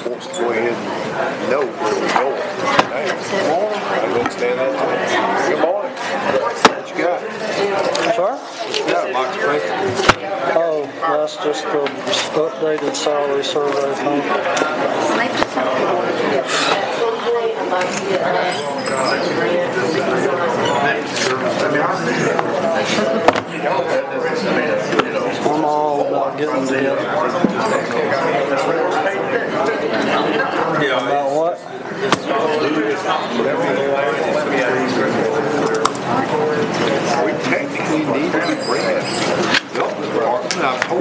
wants to go ahead and know where we're going. I understand that too. Good morning. What you got? Sorry? Yeah, Mike's question. Oh, that's just the updated salary survey thing. I'm all about getting together. About what? We technically need to be bringing.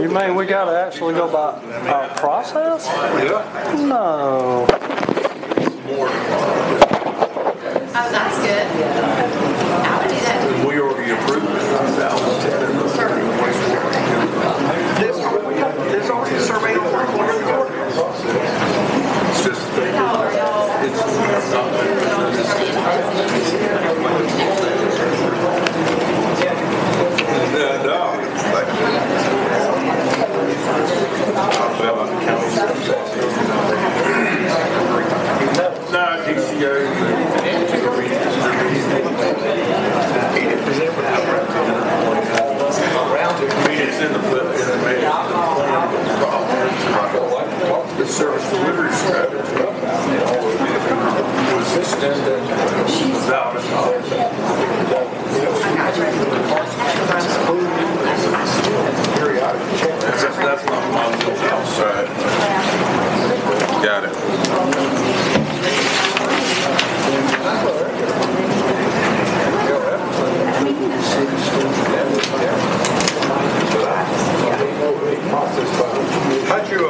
You mean we gotta actually go by our process? Yeah. No. Oh, that's good. I would do that. We already approved it. There's already a survey on the It's just, the service delivery strategy was extended without that's not on the outside. Got it. How'd you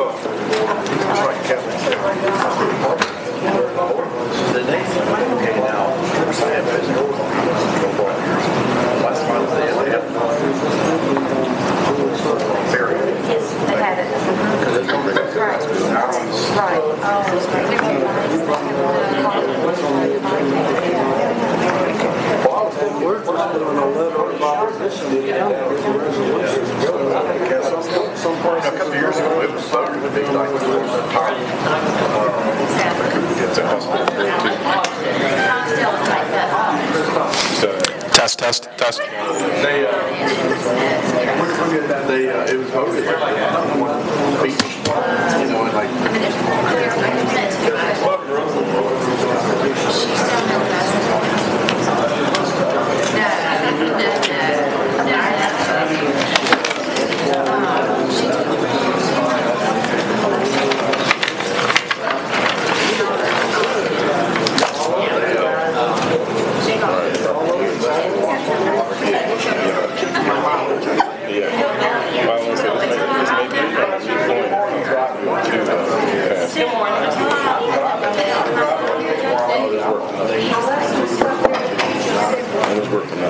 the next okay now I have those last time they have very They had it. We're just doing a letter of opposition to the county resolution. Some places. A couple years ago, it was voted to be like it's a hospital there too. Test. They it was voted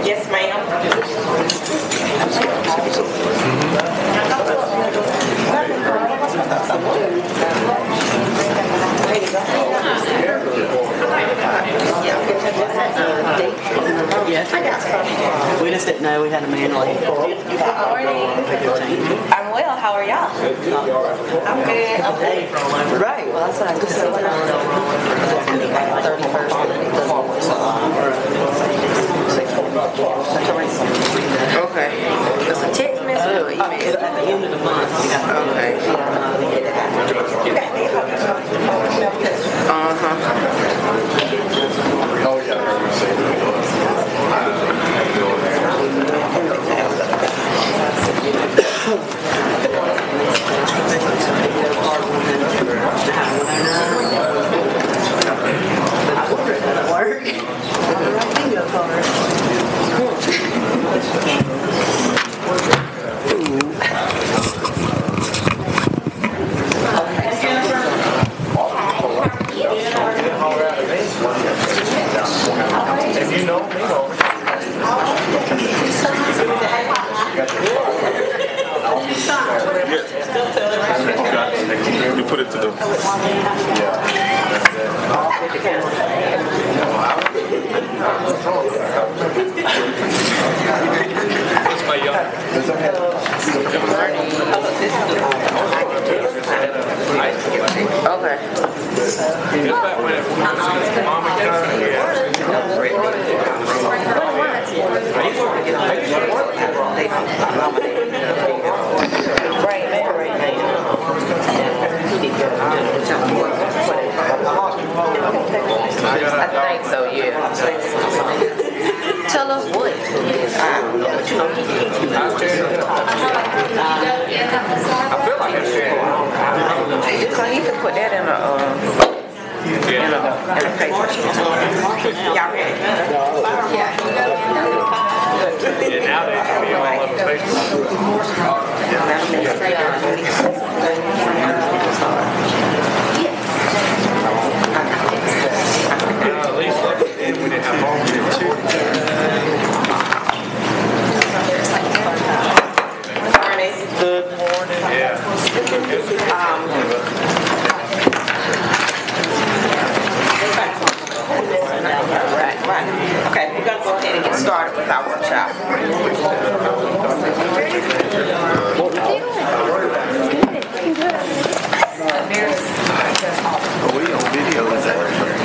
Yes, ma'am. Yes. We just didn't know we had a manually. I'm well. How are y'all? I'm good. Right. Well, that's what I just said. 31st. Okay. That's a text message or email? At the end of the month. Okay. You got me. Oh yeah. You put it to the... That's my young. Okay. I think so, yeah. Tell us what. I feel like it's So he could put that in a paper. Y'all ready? Yeah, now they can be all up to at least like we didn't have long to Good morning. Yeah. Right. Okay, we're going to go ahead and get started with our workshop.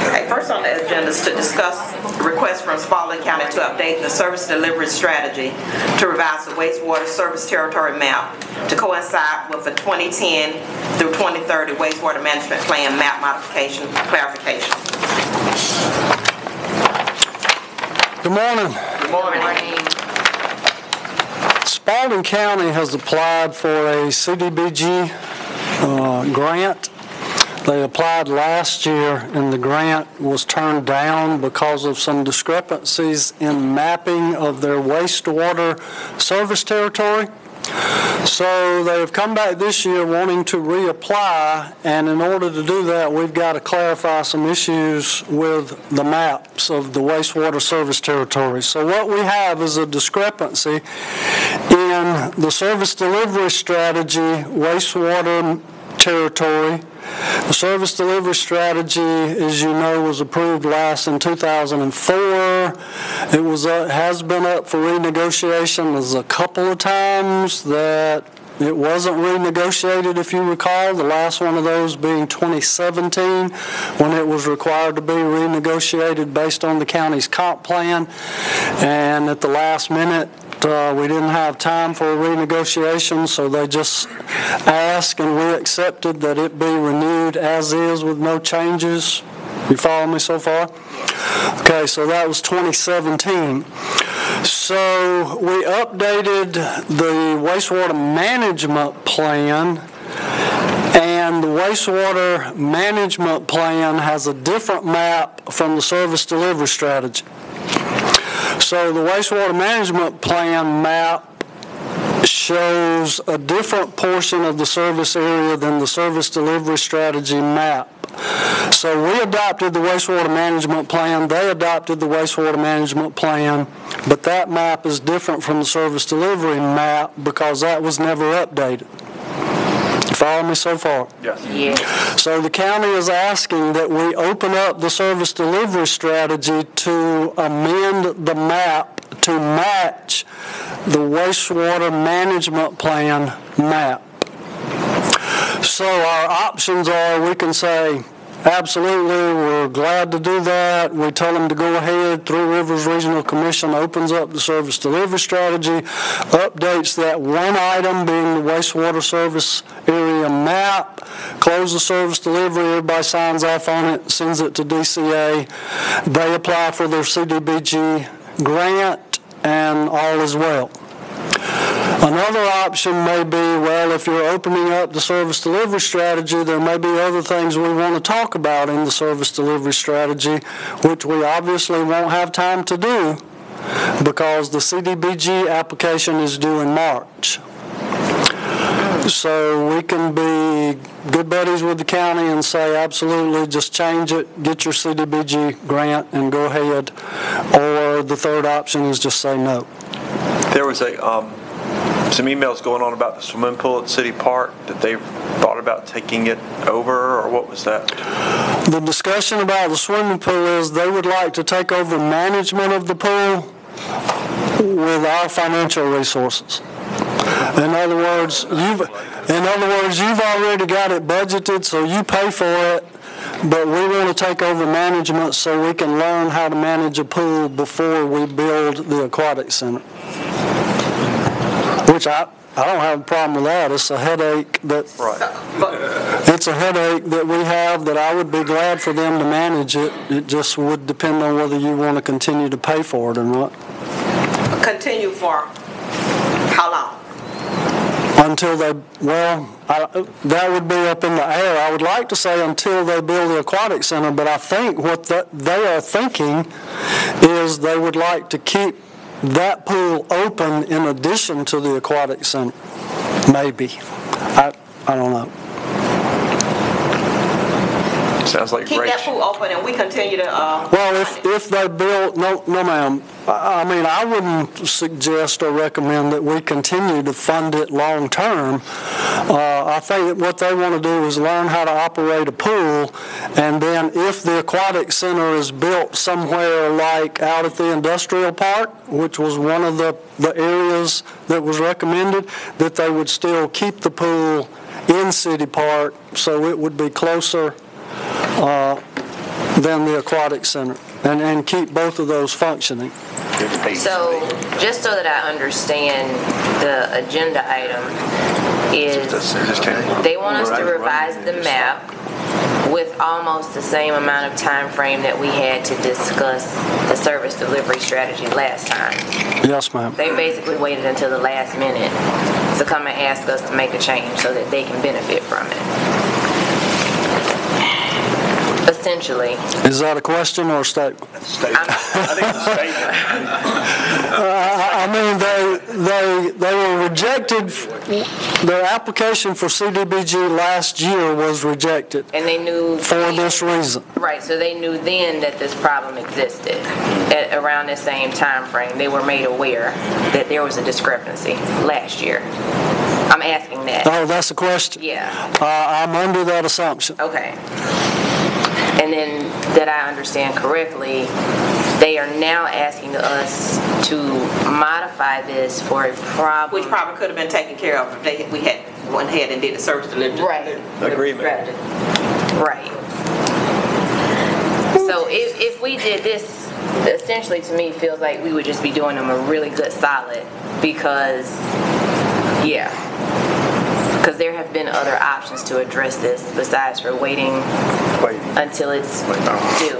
Okay, first on the agenda is to discuss a request from Spalding County to update the service delivery strategy to revise the wastewater service territory map to coincide with the 2010 through 2030 wastewater management plan map modification clarification. Good morning. Good morning. Spalding County has applied for a CDBG grant. They applied last year and the grant was turned down because of some discrepancies in mapping of their wastewater service territory. So they have come back this year wanting to reapply, and in order to do that, we've got to clarify some issues with the maps of the wastewater service territory. So what we have is a discrepancy in the service delivery strategy wastewater territory. The service delivery strategy, as you know, was approved last in 2004. It has been up for renegotiation. There's a couple of times that it wasn't renegotiated, if you recall, the last one of those being 2017, when it was required to be renegotiated based on the county's comp plan. And at the last minute, we didn't have time for a renegotiation, so they just asked and we accepted that it be renewed as is with no changes. You follow me so far? Okay, so that was 2017. So we updated the wastewater management plan, and the wastewater management plan has a different map from the service delivery strategy. So the wastewater management plan map shows a different portion of the service area than the service delivery strategy map. So we adopted the wastewater management plan, they adopted the wastewater management plan, but that map is different from the service delivery map because that was never updated. Follow me so far? Yes. Yes. So the county is asking that we open up the service delivery strategy to amend the map to match the wastewater management plan map. So our options are, we can say, absolutely, we're glad to do that. We tell them to go ahead. Three Rivers Regional Commission opens up the service delivery strategy, updates that one item being the wastewater service area map, close the service delivery, everybody signs off on it, sends it to DCA. They apply for their CDBG grant, and all is well. Another option may be, well, if you're opening up the service delivery strategy, there may be other things we want to talk about in the service delivery strategy, which we obviously won't have time to do because the CDBG application is due in March. So we can be good buddies with the county and say, absolutely, just change it, get your CDBG grant, and go ahead. Or the third option is just say no. There was some emails going on about the swimming pool at City Park. Did they thought about taking it over, or what was that? The discussion about the swimming pool is they would like to take over management of the pool with our financial resources. In other words, you've already got it budgeted, so you pay for it. but we want to take over management so we can learn how to manage a pool before we build the aquatic center. Which I don't have a problem with that. It's a headache that it's a headache that we have that I would be glad for them to manage it. It just would depend on whether you want to continue to pay for it or not. Continue for how long? Until they, that would be up in the air. I would like to say until they build the aquatic center, but I think what they are thinking is they would like to keep that pool open in addition to the aquatic center. Maybe. I don't know. Sounds like Keep Rach. that pool open and we continue to... Well, if they build, no ma'am. I mean, I wouldn't suggest or recommend that we continue to fund it long term. I think that what they want to do is learn how to operate a pool, and then if the aquatic center is built somewhere like out at the industrial park, which was one of the areas that was recommended, that they would still keep the pool in City Park so it would be closer than the aquatic center, and keep both of those functioning. So, just so that I understand the agenda item, is they want us to revise the map with almost the same amount of time frame that we had to discuss the service delivery strategy last time. Yes, ma'am. They basically waited until the last minute to come and ask us to make a change so that they can benefit from it. Essentially. Is that a question or a statement? I think it's a statement. I mean, they were rejected. Their application for CDBG last year was rejected. And they knew for this reason. Right. So they knew then that this problem existed at around the same time frame. They were made aware that there was a discrepancy last year. I'm asking that. Oh, that's a question. Yeah. I'm under that assumption. Okay. And then, that I understand correctly, they are now asking us to modify this for a problem. Which probably could have been taken care of if we had went ahead and did the service delivery. Right. Agreement. Right. So if we did this, essentially to me feels like we would just be doing them a really good solid because there have been other options to address this besides for waiting until it's due.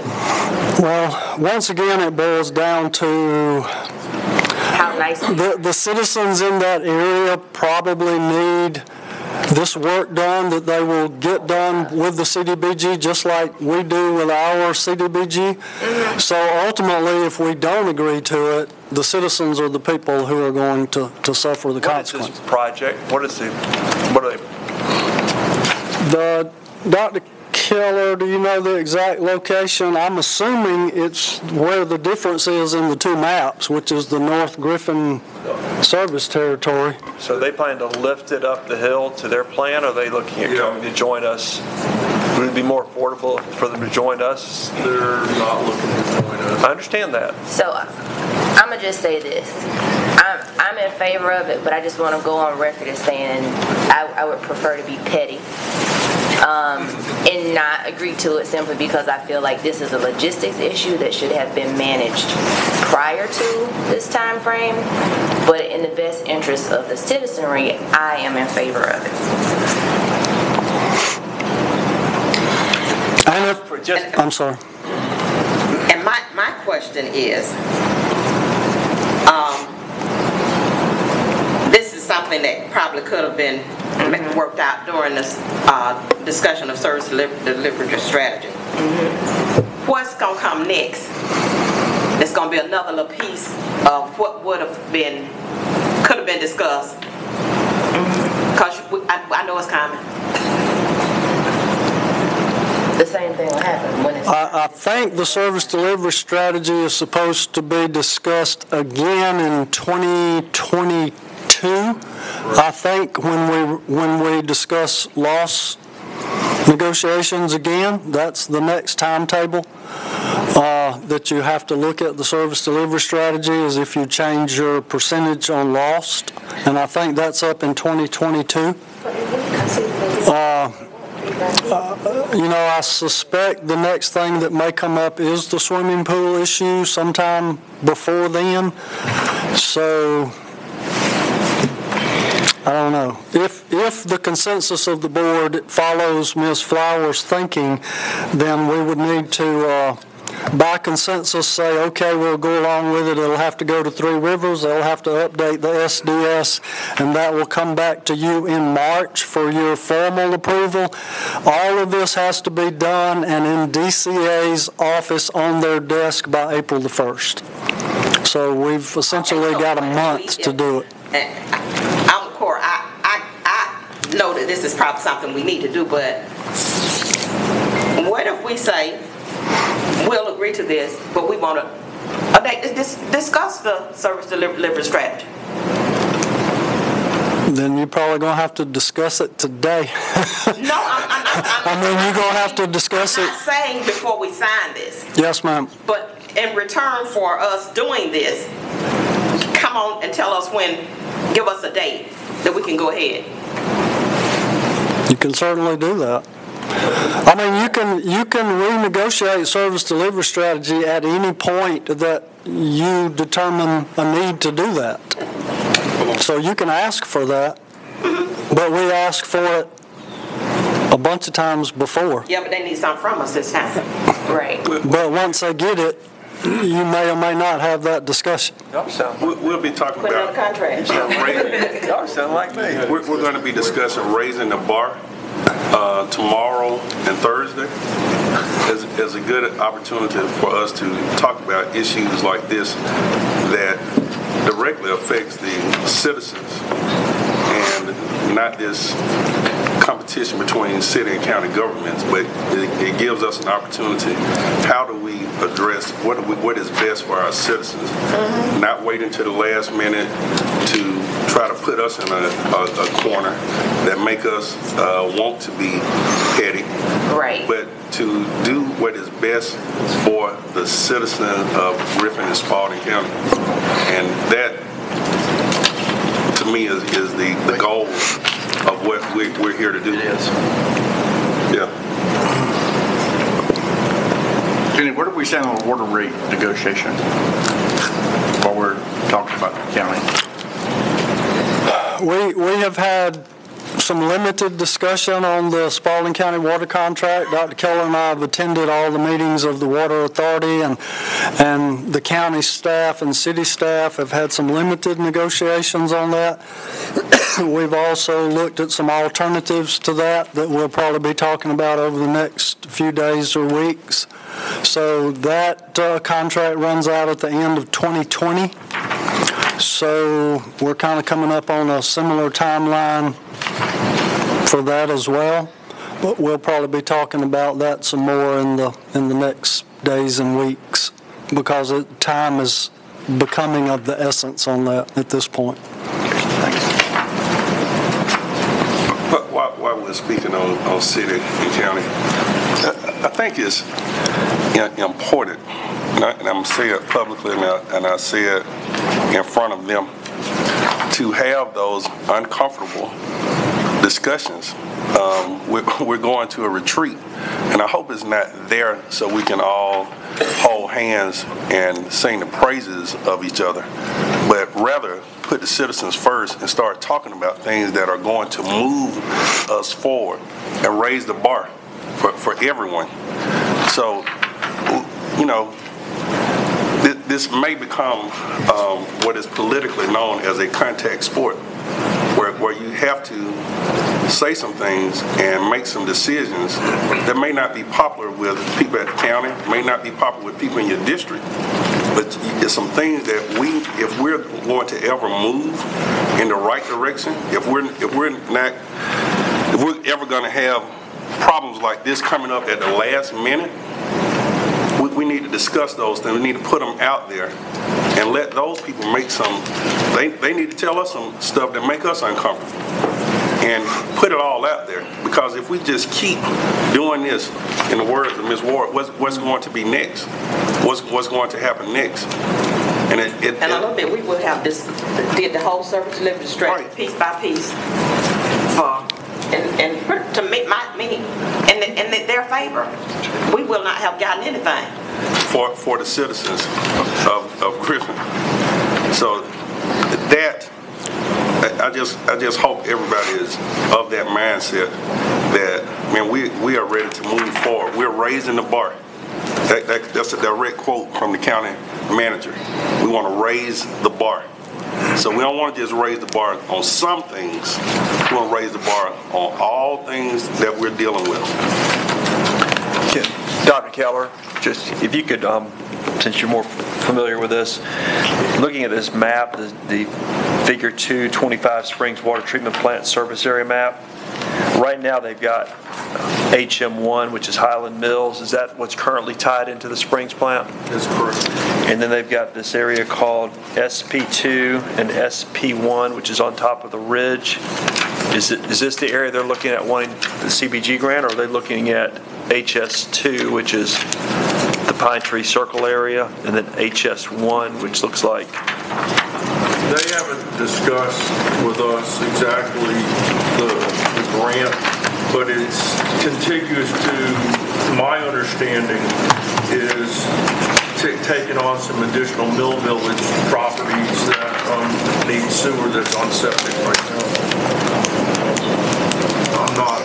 Well, once again, it boils down to how nice the citizens in that area probably need this work done that they will get done with the CDBG just like we do with our CDBG. Mm-hmm. So ultimately, if we don't agree to it, the citizens are the people who are going to suffer the consequences. What is this project? What are they? Dr. Keller, do you know the exact location? I'm assuming it's where the difference is in the two maps, which is the North Griffin service territory. So they plan to lift it up the hill to their plan, or are they looking at coming to join us? Would it be more affordable for them to join us? They're not looking to join us. I understand that. So I'm going to just say this. I'm in favor of it, but I just want to go on record as saying I would prefer to be petty and not agree to it simply because I feel like this is a logistics issue that should have been managed prior to this time frame. But in the best interest of the citizenry, I am in favor of it. I'm sorry. And my question is, this is something that probably could have been worked out during this discussion of service delivery strategy. Mm-hmm. What's going to come next? It's going to be another little piece of what could have been discussed. Because I know it's coming. The same thing will happen when it's... I think the service delivery strategy is supposed to be discussed again in 2022. I think when we discuss loss negotiations again, that's the next timetable that you have to look at the service delivery strategy is if you change your percentage on lost, and I think that's up in 2022. You know, I suspect the next thing that may come up is the swimming pool issue sometime before then. So, I don't know. If the consensus of the board follows Ms. Flowers' thinking, then we would need to, by consensus, say, okay, we'll go along with it. It'll have to go to Three Rivers. They'll have to update the SDS, and that will come back to you in March for your formal approval. All of this has to be done and in DCA's office on their desk by April the 1st. So we've essentially got a month to do it. I'm Cora. I know that this is probably something we need to do, but what if we say, we'll agree to this, but we want to discuss the service delivery strategy? Then you're probably going to have to discuss it today. No, I mean, you're going to have to discuss I'm it. not saying before we sign this. Yes, ma'am. But in return for us doing this, come on and tell us when, give us a date that we can go ahead. You can certainly do that. I mean, you can renegotiate service delivery strategy at any point that you determine a need to do that. So you can ask for that, but we asked for it a bunch of times before. Yeah, but they need something from us this time. Right. But once they get it, you may or may not have that discussion. We'll be talking Put about another contract. Y'all sound like me. We're going to be discussing raising the bar tomorrow and Thursday as a good opportunity for us to talk about issues like this that directly affects the citizens and not this competition between city and county governments, but it gives us an opportunity. How do we address what is best for our citizens? Not wait until the last minute to try to put us in a corner that make us want to be petty. Right. But to do what is best for the citizens of Griffin and Spalding County. And that, to me, is the goal of what we're here to do. It is. Yeah. Jenny, where do we stand on the water rate negotiation while we're talking about the county? We have had some limited discussion on the Spalding County water contract. Dr. Keller and I have attended all the meetings of the Water Authority, and the county staff and city staff have had some limited negotiations on that. We've also looked at some alternatives to that we'll probably be talking about over the next few days or weeks. So that contract runs out at the end of 2020. So we're kind of coming up on a similar timeline for that as well, but we'll probably be talking about that some more in the next days and weeks, because time is becoming of the essence on that at this point. But while we're speaking on city and county, I think it's important, and I'm saying it publicly and I say it in front of them, to have those uncomfortable discussions. We're going to a retreat, and I hope it's not there so we can all hold hands and sing the praises of each other, but rather put the citizens first and start talking about things that are going to move us forward and raise the bar for everyone. So, this may become what is politically known as a contact sport, where you have to say some things and make some decisions that may not be popular with people at the county, may not be popular with people in your district, but it's some things that if we're going to ever move in the right direction, if we're ever going to have problems like this coming up at the last minute, we need to discuss those things. We need to put them out there and let those people make some, they need to tell us some stuff that make us uncomfortable and put it all out there. Because if we just keep doing this, in the words of Ms. Ward, what's going to be next? What's going to happen next? And a little bit, we will have did the whole service delivery strategy piece by piece for to me, in their favor, we will not have gotten anything. For the citizens of Griffin. So that, I just hope everybody is of that mindset that, man, we are ready to move forward. We're raising the bar. That's a direct quote from the county manager. We want to raise the bar. So we don't want to just raise the bar on some things. We want to raise the bar on all things that we're dealing with. Dr. Keller, just if you could, since you're more familiar with this, looking at this map, the Figure 2 25 Springs Water Treatment Plant Service Area map, right now they've got HM1, which is Highland Mills. Is that what's currently tied into the Springs plant? That's correct. And then they've got this area called SP2 and SP1, which is on top of the ridge. Is this the area they're looking at wanting the CBG grant, or are they looking at HS2, which is the Pine Tree Circle area, and then HS1, which looks like... They haven't discussed with us exactly the grant, but it's contiguous to, my understanding, is taking on some additional mill village properties that need sewer that's on septic right now.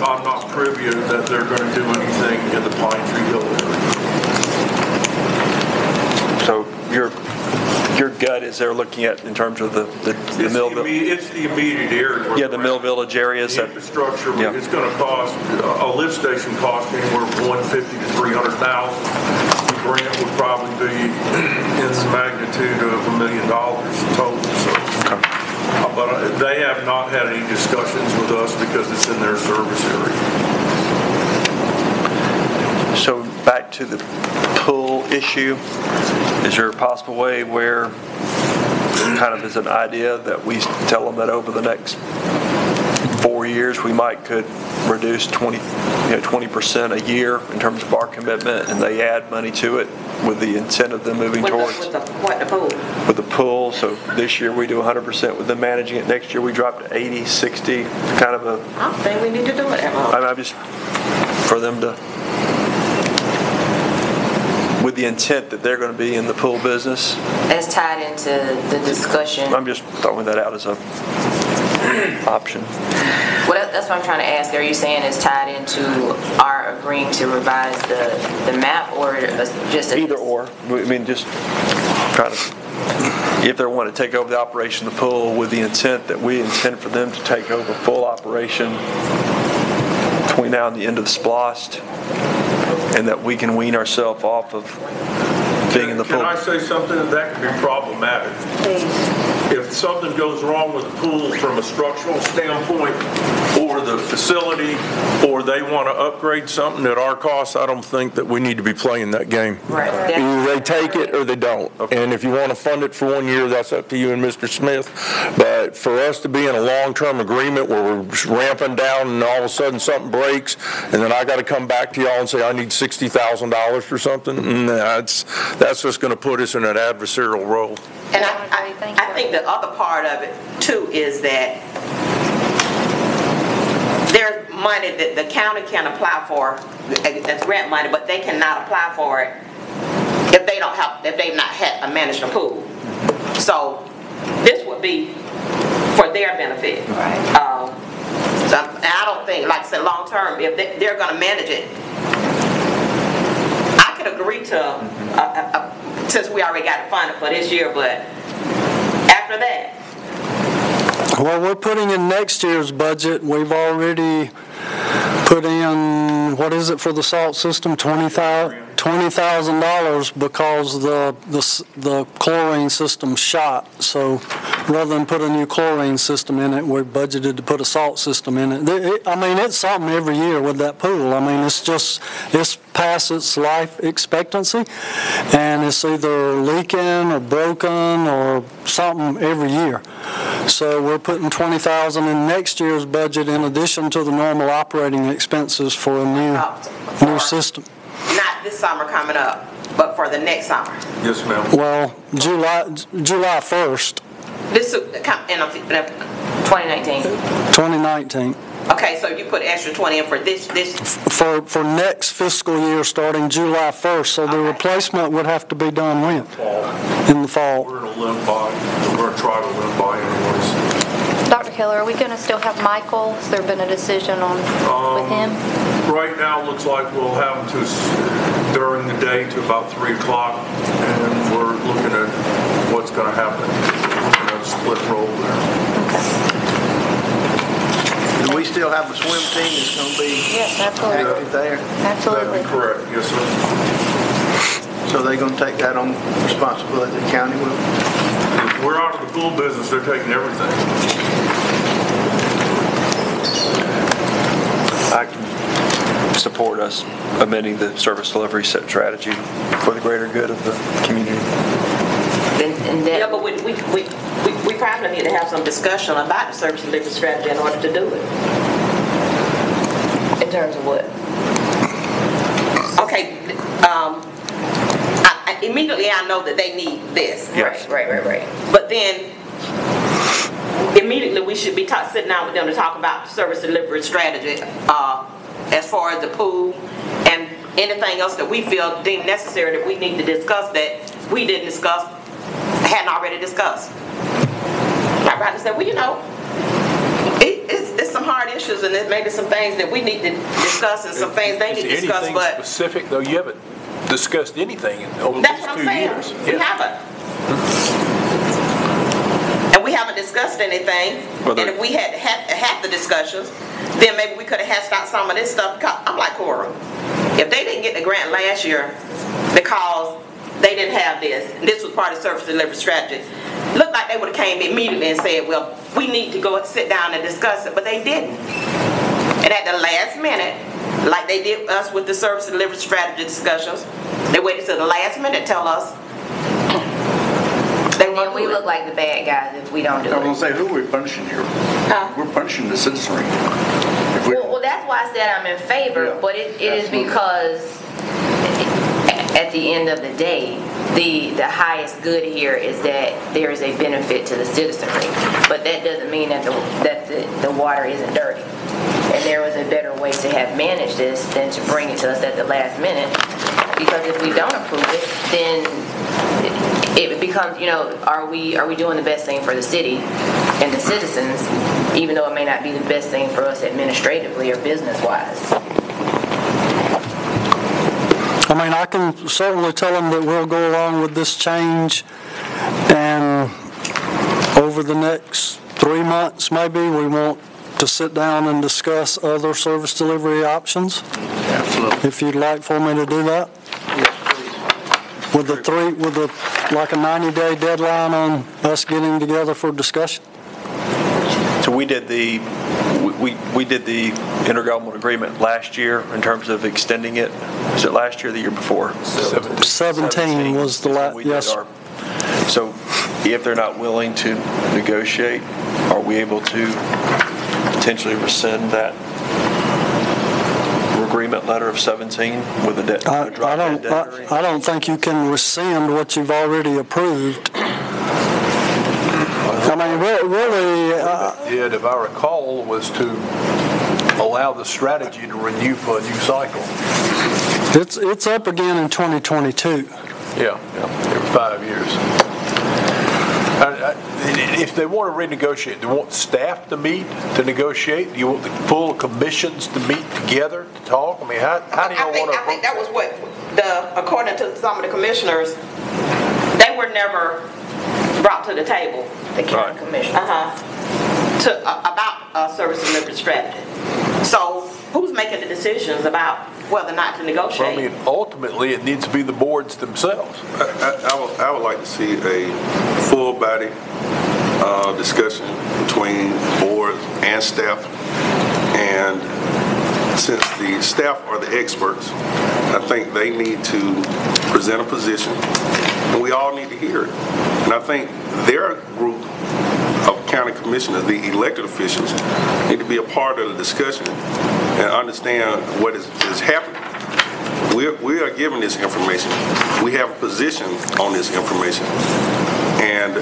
I'm not privy to that they're going to do anything in the Pine Tree Hill area. So your gut is they're looking at in terms of the mill village? It's the immediate area. Yeah, the mill village areas. The infrastructure, yeah. It's going to cost, a lift station cost anywhere from $150,000 to $300,000. The grant would probably be in the magnitude of $1 million total. So. Okay. But they have not had any discussions with us because it's in their service area. So back to the pool issue, is there a possible way where, kind of as an idea, that we tell them that over the next 4 years we could reduce 20% a year in terms of our commitment, and they add money to it with the intent of them moving towards the pool? With the pool. So this year we do 100% with them managing it. Next year we drop to 80, 60, kind of a... I don't think we need to do it at all. I'm just for them to, with the intent that they're going to be in the pool business. As tied into the discussion. I'm just throwing that out as a option. Well, that's what I'm trying to ask. Are you saying it's tied into our agreeing to revise the map, or just either or? I mean, just kind of, if they want to take over the operation of the pool with the intent that we intend for them to take over full operation between now and the end of the SPLOST, and that we can wean ourselves off of being in the pool. Can I say something? That could be problematic. If something goes wrong with the pool from a structural standpoint, or the facility, or they want to upgrade something at our cost, I don't think that we need to be playing that game. Right. Either they take it or they don't. Okay. And if you want to fund it for 1 year, that's up to you and Mr. Smith. But for us to be in a long-term agreement where we're ramping down and all of a sudden something breaks, and then I got to come back to y'all and say I need $60,000 for something, that's just going to put us in an adversarial role. And I think the other part of it too is that there's money that the county can apply for as grant money, but they cannot apply for it if they've not had a managed pool. So this would be for their benefit. Right. So I don't think, like I said, long term, if they're going to manage it, I could agree to since we already got it funded for this year, but after that. Well, we're putting in next year's budget. We've already put in, what is it for the salt system, $20,000 because the chlorine system shot. So rather than put a new chlorine system in it, we're budgeted to put a salt system in it. I mean, it's something every year with that pool. I mean, it's past its life expectancy, and it's either leaking or broken or something every year. So we're putting $20,000 in next year's budget in addition to the normal operating expenses for a new system. Not this summer coming up, but for the next summer. Yes, ma'am. Well, July 1st. This in 2019. 2019. Okay, so you put extra 20 in for this. For next fiscal year, starting July 1st, so the replacement would have to be done when? In the fall. We're going to limb by. We're going to try to limb by anyways. Dr. Keller, are we going to still have Michael? Has there been a decision on with him? Right now, it looks like we'll have him to during the day to about 3 o'clock, and we're looking at what's going to happen. We're looking at a split role there. Do we still have a swim team that's going to be active there? Absolutely. That'd be correct, yes, sir. So they're going to take that on responsibility, the county will? If we're out of the pool business, they're taking everything. I can support us amending the service delivery strategy for the greater good of the community. Yeah, but we probably need to have some discussion about the service delivery strategy in order to do it. In terms of what? Okay, immediately I know that they need this. Yes. Right. But then, immediately we should be sitting down with them to talk about service delivery strategy as far as the pool and anything else that we feel deemed necessary that we need to discuss that we didn't discuss, hadn't already discussed. Like Rodney said, well, you know, it's some hard issues and there's maybe some things that we need to discuss and some things they need to discuss, anything but specific, though, you haven't discussed anything over that's these what 2 I'm saying. years. We haven't. And we haven't discussed anything. And if we had the discussions, then maybe we could have hashed out some of this stuff. I'm like Cora. If they didn't get the grant last year because they didn't have this, and this was part of service delivery strategy, looked like they would have came immediately and said, well, we need to go and sit down and discuss it, but they didn't. And at the last minute, like they did us with the service delivery strategy discussions, they waited till the last minute to tell us. And we look like the bad guys if we don't do it. I was going to say, who are we punishing here? We're punishing the citizenry. Well, that's why I said I'm in favor, but it is because at the end of the day, the highest good here is that there is a benefit to the citizenry. But that doesn't mean that the water isn't dirty. And there was a better way to have managed this than to bring it to us at the last minute. Because if we don't approve it, then it becomes, you know, are we doing the best thing for the city and the citizens, even though it may not be the best thing for us administratively or business-wise? I mean, I can certainly tell them that we'll go along with this change, and over the next 3 months, maybe, we want to sit down and discuss other service delivery options. Absolutely. If you'd like for me to do that. With like a 90-day deadline on us getting together for discussion. So we did the intergovernmental agreement last year in terms of extending it. Was it last year or the year before? 17 was the last, yes. So if they're not willing to negotiate, are we able to potentially rescind that agreement letter of 17 with a drop dead date? I don't think you can rescind what you've already approved. I mean, really... did, if I recall, was to allow the strategy to renew for a new cycle. It's up again in 2022. Yeah, every 5 years. If they want to renegotiate, do you want staff to meet to negotiate? Do you want the full commissions to meet together to talk? I mean, how do you want to... I think that was what, according to some of the commissioners, they were never brought to the table. The county commission. About service delivery strategy. So who's making the decisions about whether or not to negotiate? Well, I mean, ultimately, it needs to be the boards themselves. I would like to see a full body discussion between board and staff. And since the staff are the experts, I think they need to present a position, and we all need to hear it. And I think their group of county commissioners, the elected officials, need to be a part of the discussion and understand what is happening. We are given this information. We have a position on this information. And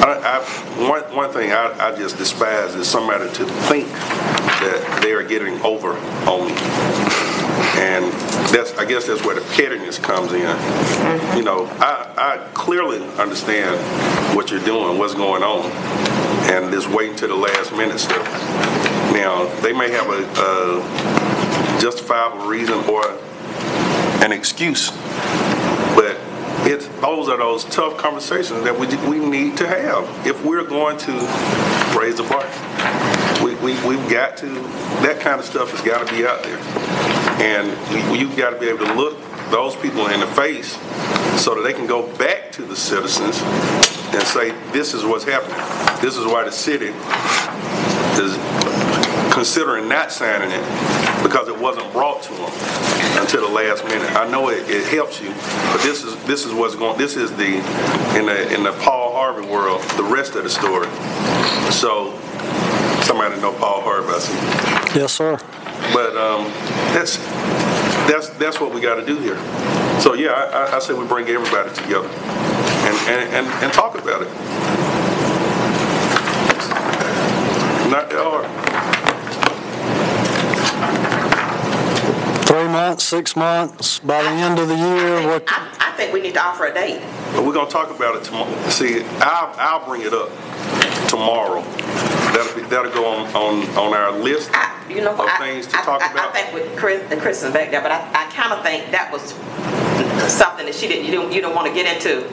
One thing I just despise is somebody to think that they are getting over on me. And I guess that's where the pettiness comes in. You know, I clearly understand what you're doing, what's going on, and this waiting to the last minute stuff. Now, they may have a justifiable reason or an excuse, but those are those tough conversations that we need to have if we're going to raise the bar. We've got to, that kind of stuff has got to be out there. And you've got to be able to look those people in the face so that they can go back to the citizens and say, this is what's happening. This is why the city is considering not signing it, because it wasn't brought to them until the last minute. I know it helps you, but this is what's going. This is the in the Paul Harvey world, the rest of the story. So somebody know Paul Harvey, I see. Yes, sir. But that's what we got to do here. So yeah, I say we bring everybody together and talk about it. Not that hard. 3 months, 6 months, by the end of the year? I think we need to offer a date. But we're going to talk about it tomorrow. See, I'll bring it up tomorrow. That'll go on our list of things to talk about. I think with Chris is back there, but I kind of think that was something that you don't want to get into.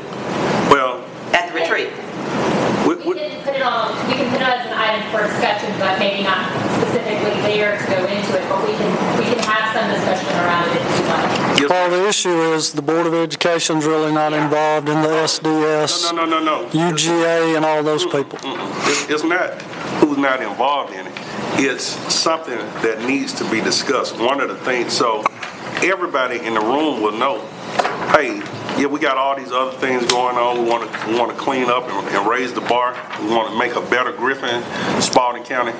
Well, at the retreat. We can put it as an item for discussion, but maybe not specifically there to go into it, but we can have some discussion around it if you like. Well, the issue is the Board of Education's really not involved in the SDS, no. UGA, and all those people. It's not who's not involved in it. It's something that needs to be discussed. One of the things, so everybody in the room will know, hey, yeah, we got all these other things going on. We want to clean up and raise the bar. We want to make a better Griffin, Spalding County.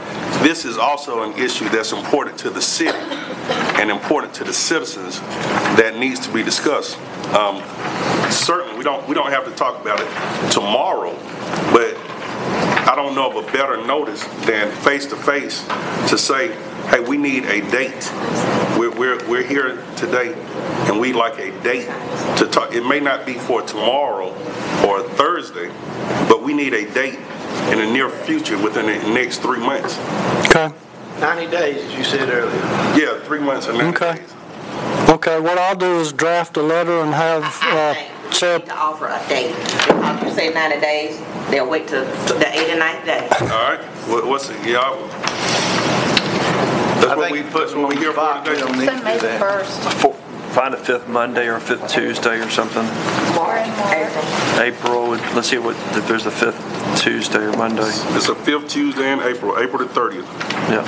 This is also an issue that's important to the city and important to the citizens that needs to be discussed. Certainly, we don't have to talk about it tomorrow, but I don't know of a better notice than face-to-face to say, hey, we need a date. We're here today, and we'd like a date to talk. It may not be for tomorrow or Thursday, but we need a date in the near future within the next 3 months. Okay. 90 days, as you said earlier. Yeah, 3 months and 90 days. Okay, what I'll do is draft a letter and have Chair to offer a date. Because you say 90 days, they'll wait till the 8th and 9th day. All right. What's it? Yeah. That's what we here for today. So May the 1st. Find a 5th Monday or a 5th Tuesday or something. April. Let's see if there's a 5th Tuesday or Monday. It's a 5th Tuesday in April. April the 30th. Yeah.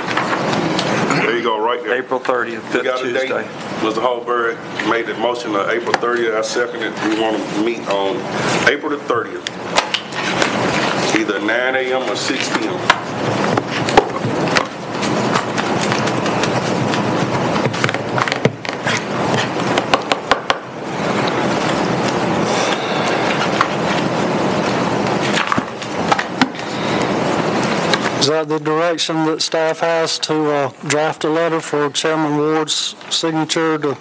There you go, right there. April 30th, 5th Tuesday. Mr. Holberg made the motion of April 30th. I second it. We want to meet on April the 30th. Either 9 a.m. or 6 p.m. Is that the direction that staff has to draft a letter for Chairman Ward's signature to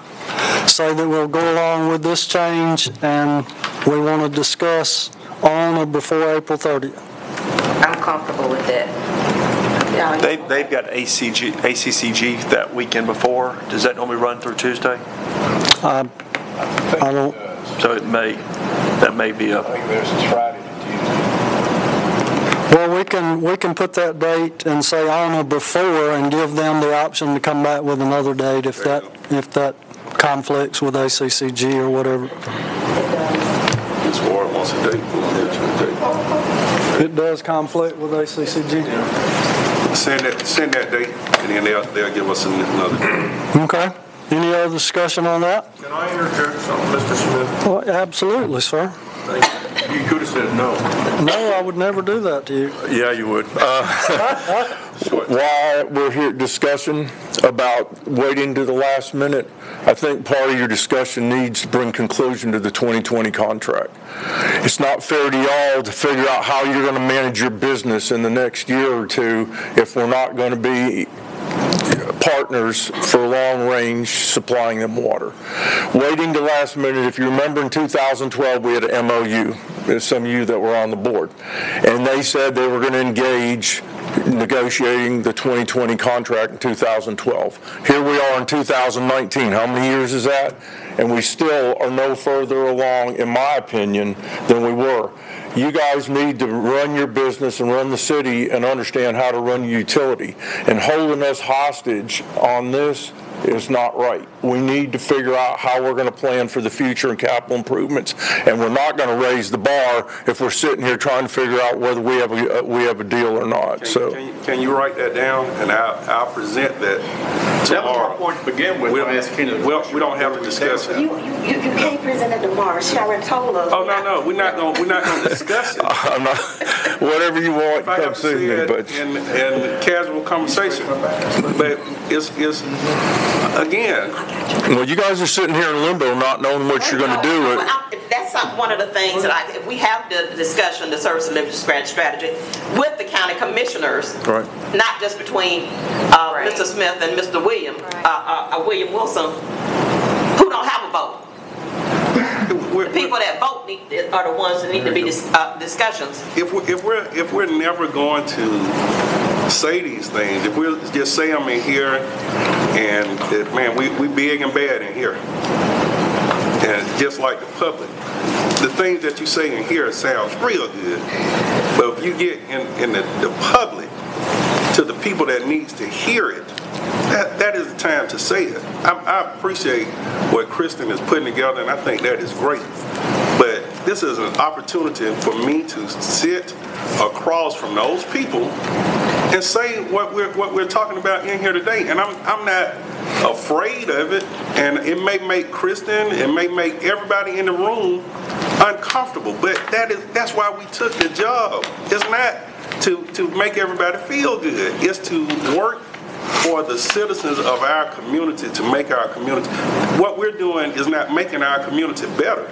say that we'll go along with this change and we want to discuss on or before April 30th? I'm comfortable with that. They've got ACCG that weekend before. Does that normally run through Tuesday? I don't. So that may be up. I think there's Friday to Tuesday. Well, we can put that date and say on or before and give them the option to come back with another date if that conflicts with ACCG or whatever. This ward wants a date. We'll get you a date. It does conflict with ACCG. Send that date, and then they'll give us another date. Okay. Any other discussion on that? Can I interject something, Mr. Smith? Well, absolutely, sir. Thank you. You could have said no. No, I would never do that to you. Yeah, you would. While we're here discussing about waiting to the last minute, I think part of your discussion needs to bring conclusion to the 2020 contract. It's not fair to y'all to figure out how you're going to manage your business in the next year or two if we're not going to be partners for long range supplying them water. Waiting to last minute, if you remember in 2012 we had an MOU, there's some of you that were on the board, and they said they were going to engage negotiating the 2020 contract in 2012. Here we are in 2019. How many years is that? And we still are no further along, in my opinion, than we were. You guys need to run your business and run the city and understand how to run your utility. And holding us hostage on this is not right. We need to figure out how we're going to plan for the future and capital improvements. And we're not going to raise the bar if we're sitting here trying to figure out whether we have a deal or not. Can you write that down, and I'll present that tomorrow. That was my point to begin with. We don't have to discuss it. You can't present it tomorrow. She already told us. Oh no, we're not going to discuss it. I'm not. Whatever you want, come see me. But in casual conversation, but it's again. Well, you guys are sitting here in limbo, not knowing what you're going to do. That's one of the things that if we have the discussion, the service delivery strategy with the county commissioners, right, not just between Mr. Smith and Mr. William Wilson, who don't have a vote. The people that vote are the ones that need to be discussions. If we're never going to say these things, if we'll just say them in here, and man, we big and bad in here, and just like the public, the things that you say in here sounds real good, but if you get in the public to the people that needs to hear it, that is the time to say it. I appreciate what Kristen is putting together, and I think that is great. But this is an opportunity for me to sit across from those people and say what we're talking about in here today. And I'm not afraid of it. And it may make Kristen, it may make everybody in the room uncomfortable. But that's why we took the job. It's not to make everybody feel good. It's to work for the citizens of our community, to make our community. What we're doing is not making our community better.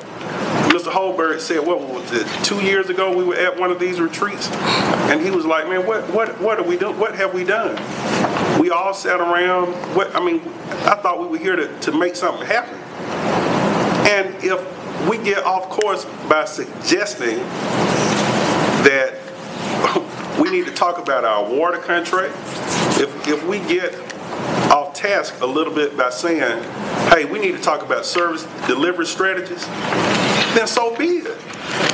Mr. Holberg said, what was it, 2 years ago we were at one of these retreats, and he was like, man, what are we doing? What have we done? We all sat around. I thought we were here to make something happen. And if we get off course by suggesting that we need to talk about our water contract, if we get off task a little bit by saying, hey, we need to talk about service delivery strategies, then so be it.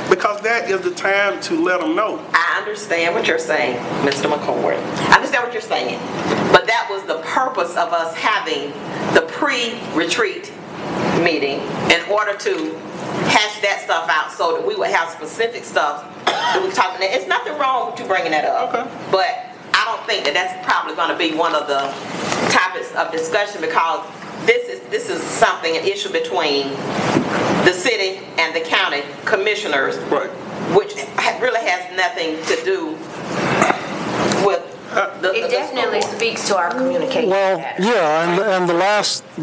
Because that is the time to let them know. I understand what you're saying, Mr. McCord. I understand what you're saying. But that was the purpose of us having the pre-retreat meeting in order to hash that stuff out so that we would have specific stuff that we talk about. It's nothing wrong with you bringing that up. Okay. But I don't think that's probably going to be one of the topics of discussion, because this is something, an issue between the city and the county commissioners, right, which really has nothing to do with it definitely speaks to our communication. Well, yeah, and the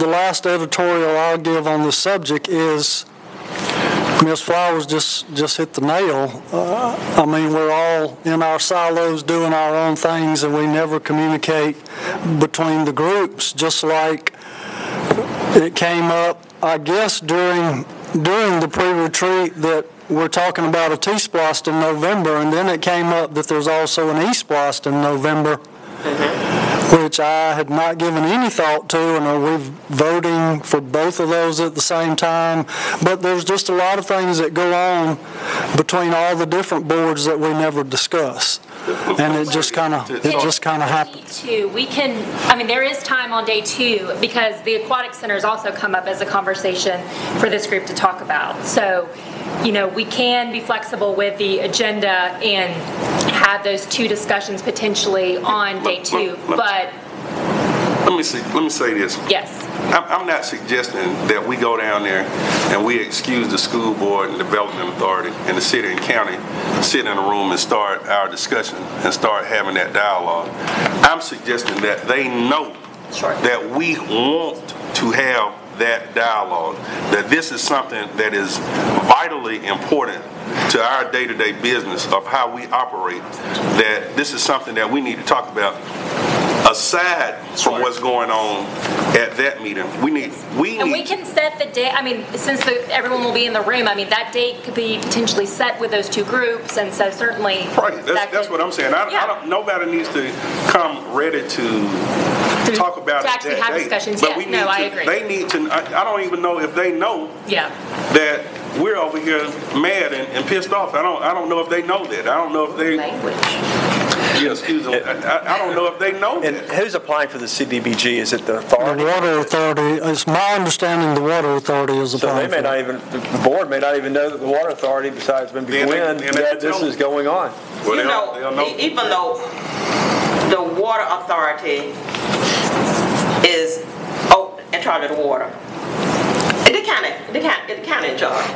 last editorial I'll give on this subject is Ms. Flowers just hit the nail. We're all in our silos doing our own things, and we never communicate between the groups, just like it came up, I guess, during the pre-retreat that we're talking about a T-Splost in November, and then it came up that there's also an E-Splost in November, which I had not given any thought to, and are we voting for both of those at the same time? But there's just a lot of things that go on between all the different boards that we never discuss. And it just kind of happens. We can, there is time on day 2, because the aquatic centers also come up as a conversation for this group to talk about. So, we can be flexible with the agenda and have those 2 discussions potentially on day 2. But let me say this. Yes. I'm not suggesting that we go down there and we excuse the school board and development authority and the city and county, sit in a room and start our discussion and start having that dialogue. I'm suggesting that they know that we want to have that dialogue, that this is something that is vitally important to our day-to-day business of how we operate, that this is something that we need to talk about aside from what's going on at that meeting. We can set the date. I mean, since everyone will be in the room, I mean, that date could be potentially set with those two groups, and so certainly. Right, that's what I'm saying. Nobody needs to come ready to talk about to actually have discussions. But yes, I agree. They need to. I don't even know if they know. Yeah. That we're over here mad and pissed off. I don't know if they know that. I don't know if they. Language. Yeah, excuse me. I don't know if they know And that. who's applying for the CDBG? Is it the authority? The Water Authority, it's my understanding the Water Authority is So applying they may not even, the board may not even know that the Water Authority, besides maybe Gwen, that this is going on. Well, You know, even though the Water Authority is in charge of the water, the county in charge.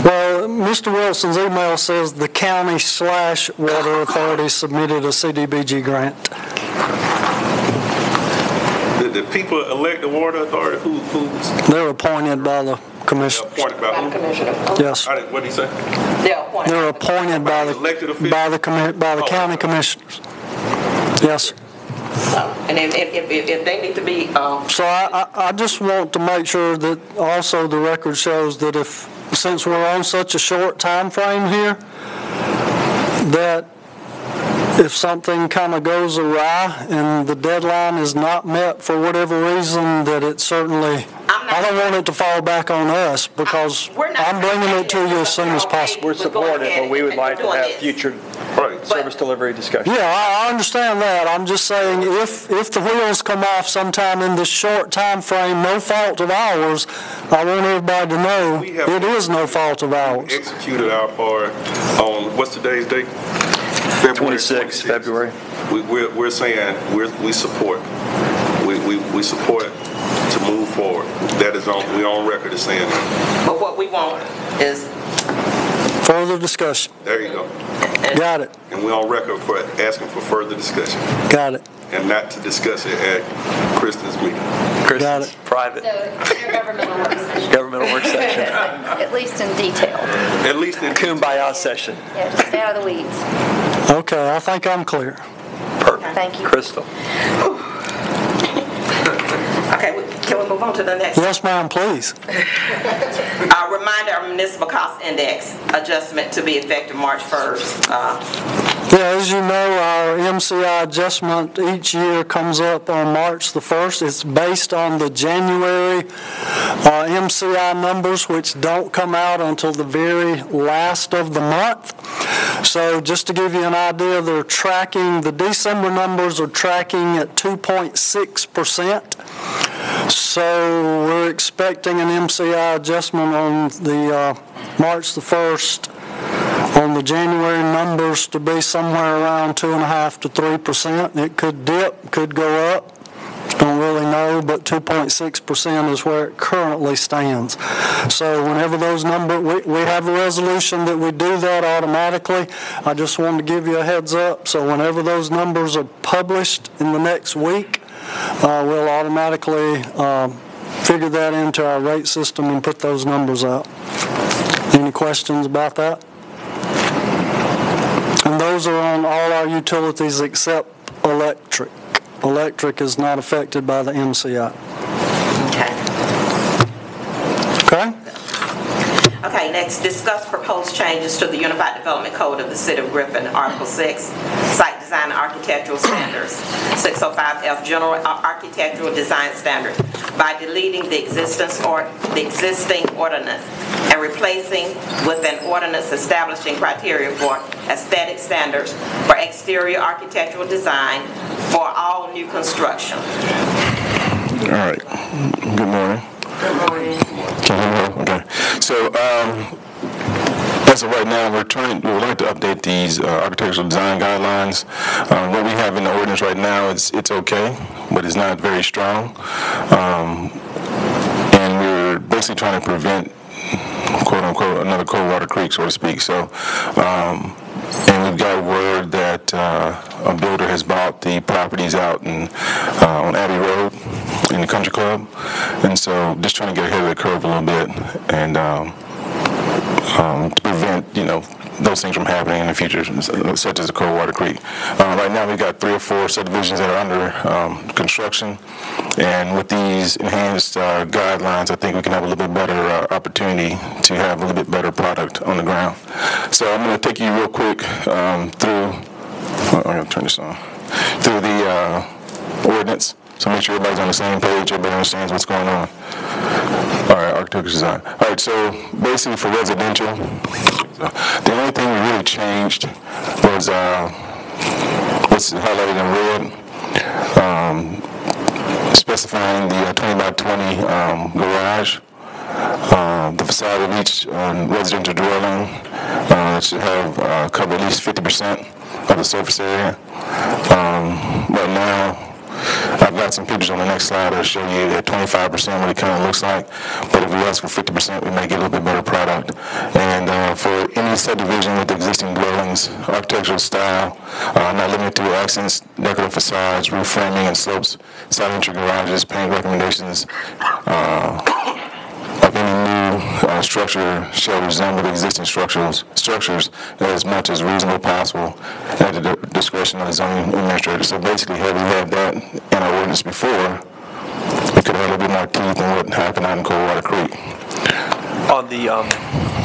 Well, Mr. Wilson's email says the county/Water Authority submitted a CDBG grant. The people elect the Water Authority. Who's They're appointed by the commissioners. appointed by who? Yes. What did he say? They're appointed by the Elected officials? by the county commissioners. Yes. And if they need to be. So I just want to make sure that also the record shows that since we're on such a short time frame here, that if something kind of goes awry and the deadline is not met for whatever reason, that it certainly, I don't want it to fall back on us, because I'm bringing it to you as soon as possible. We're supportive, but we would like to have future service delivery discussions. Yeah, I understand that. I'm just saying if the wheels come off sometime in this short time frame, no fault of ours, I want everybody to know it is no fault of ours. Executed our part on, what's today's date? 26th February. We're saying we support. We support to move forward. That is we're on record as saying that. But what we want is further discussion. There you go. Got it. And we're on record for asking for further discussion. Got it. And not to discuss it at Kristen's meeting. Got it. Private. Governmental work session. Governmental work session. At least in detail. At least in Kumbaya session. Yeah, just stay out of the weeds. Okay, I think I'm clear. Perfect. Thank you. Crystal. okay. Can we move on to the next? Yes, ma'am, please. Reminder of municipal cost index adjustment to be effective March 1st. Yeah, as you know, our MCI adjustment each year comes up on March the 1st. It's based on the January MCI numbers, which don't come out until the very last of the month. So just to give you an idea, they're tracking, the December numbers are tracking at 2.6%. So we're expecting an MCI adjustment on the March the 1st on the January numbers to be somewhere around 2.5% to 3%. It could dip, could go up. Don't really know, but 2.6% is where it currently stands. So whenever those numbers, we have a resolution that we do that automatically. I just wanted to give you a heads up. So whenever those numbers are published in the next week, we'll automatically figure that into our rate system and put those numbers out. Any questions about that? And those are on all our utilities except electric. Electric is not affected by the MCI. Okay? Okay, next, discuss proposed changes to the Unified Development Code of the City of Griffin, Article 6, Site Design and Architectural Standards, 605F, General Architectural Design Standards, by deleting the existing ordinance and replacing with an ordinance establishing criteria for aesthetic standards for exterior architectural design for all new construction. All right. Good morning. Good morning. Can you hear me? Okay. So, as of right now, we would like to update these architectural design guidelines. What we have in the ordinance right now, it's okay, but it's not very strong. basically trying to prevent, quote unquote, another cold water creek, so to speak. So, and we've got word that a builder has bought the properties out on Abbey Road in the country club, and so just trying to get ahead of the curve a little bit and to prevent, those things from happening in the future, such as the cold water creek. Right now, we've got 3 or 4 subdivisions that are under construction, and with these enhanced guidelines, I think we can have a little bit better opportunity to have a little bit better product on the ground. So I'm going to take you real quick through. I'm going to turn this on through the ordinance. So make sure everybody's on the same page, everybody understands what's going on. All right, architectural design. All right, so basically for residential, the only thing we really changed was what's highlighted in red, specifying the 20 by 20 garage. The facade of each residential dwelling should have cover at least 50% of the surface area. Right now, I've got some pictures on the next slide that'll show you at 25% what it kind of looks like. But if we ask for 50%, we may get a little bit better product. And for any subdivision with existing dwellings, architectural style, not limited to accents, decorative facades, roof framing and slopes, side entry garages, paint recommendations of any new structure shall resemble the existing structures as much as reasonably possible at the discretion of the zoning administrator. So basically, had we had that in our ordinance before, we could have a little bit more teeth than what happened out in Coldwater Creek. On the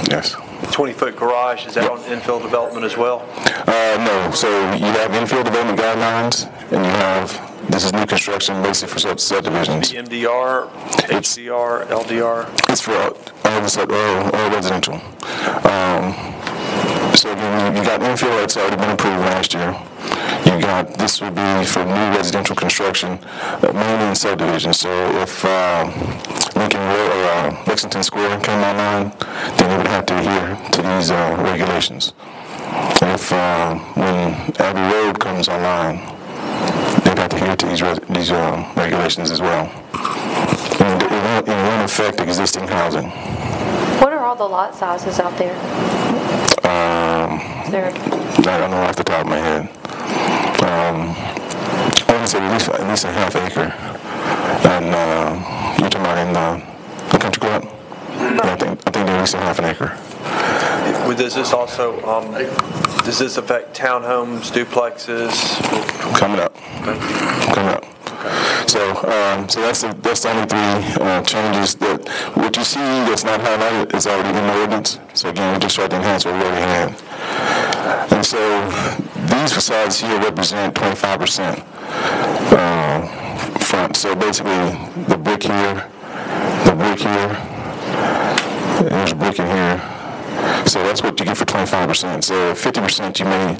yes. 20-foot garage, is that on infill development as well? No. So you have infill development guidelines, and you have, this is new construction basically for subdivisions. The MDR, HDR, LDR? It's for all residential. So again, you got infill that's already been approved last year. You got, this would be for new residential construction, mainly in subdivisions. So if Lincoln Road or Lexington Square came online, then they would have to adhere to these regulations. If when Abbey Road comes online, they'd have to adhere to these regulations as well. And it won't affect existing housing. What are all the lot sizes out there? I don't know off the top of my head. I want to say at least a half acre. And you're talking about in the country club? Yeah, I think they're at least a half an acre. Does this also, does this affect townhomes, duplexes? Coming up. So that's the only 3 changes. That what you see that's not highlighted is already in the ordinance. So again, we just tried to enhance what we already had. And so these facades here represent 25% front. So basically, the brick here, and there's a brick in here. So that's what you get for 25%. So 50% you may, I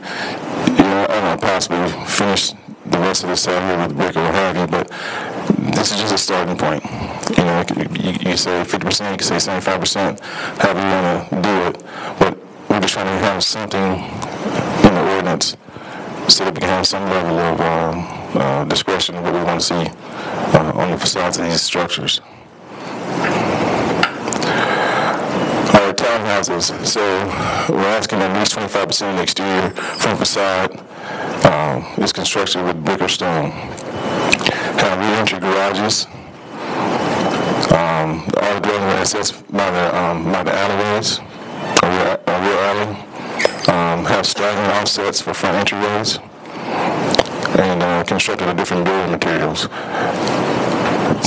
don't know, possibly finish the rest of the side here with brick or what have you, but this is just a starting point. You say 50%, you can say 75%, however you want to do it, but we're just trying to have something in the ordinance so that we can have some level of discretion of what we want to see on the facades of these structures. Our townhouses, so we're asking at least 25% of the exterior front facade is constructed with brick or stone. Have re-entry garages. All the dwelling assets by the alleyways, or rear alley. Have straggling offsets for front entryways, and constructed with different building materials.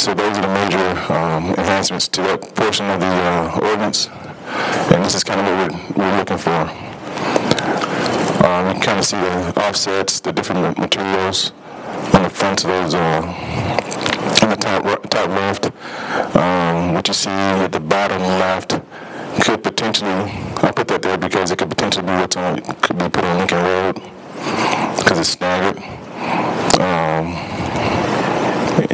So those are the major enhancements to that portion of the ordinance, and this is kind of what we're looking for. You can kind of see the offsets, the different materials on the front of those, in the top left. What you see at the bottom left could potentially, I put that there because it could potentially be could be put on Lincoln Road because it's staggered.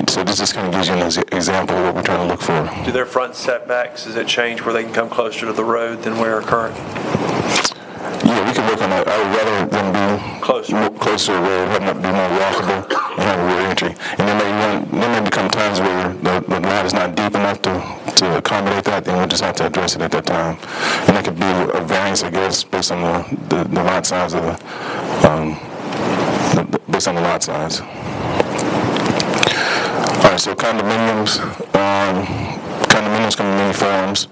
So this just kind of gives you an example of what we're trying to look for. Do their front setbacks, does it change where they can come closer to the road than where are current? Yeah, we can work on that. I would rather than be closer to the road, have them be more walkable, and have a rear entry. And there may become times where the lot is not deep enough to to accommodate that, then we'll just have to address it at that time. And it could be a variance, I guess, based on the lot size of based on the lot size. All right, so condominiums come in many forms,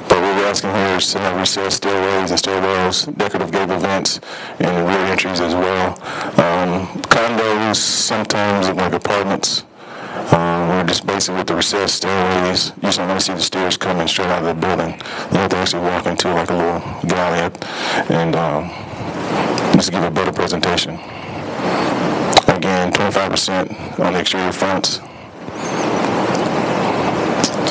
but what we're asking here is to have recessed stairways and stairwells, decorative gable vents, and rear entries as well. Condos sometimes look like apartments. We're just basically with the recessed stairways. You don't want to see the stairs coming straight out of the building. You have to actually walk into like a little gallery and just give a better presentation. Again, 25% on the exterior fronts.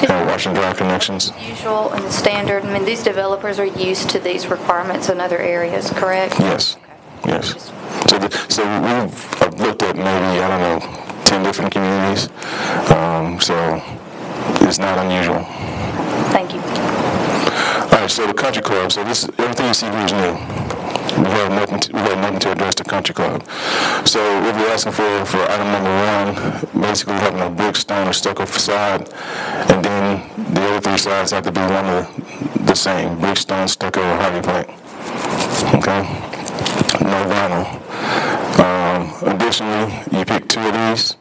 Wash and dry connections. Usual and standard, I mean, these developers are used to these requirements in other areas, correct? Yes, yes. So we've looked at maybe, I don't know, 10 different communities, so it's not unusual. Thank you. All right, so the country club, so this, everything you see here is new. We have nothing to address the country club. So what we're asking for item number 1, basically having a brick, stone, or stucco facade, and then the other 3 sides have to be one of the same, brick, stone, stucco, or Harvey plank. Okay? No vinyl. Additionally, you pick 2 of these,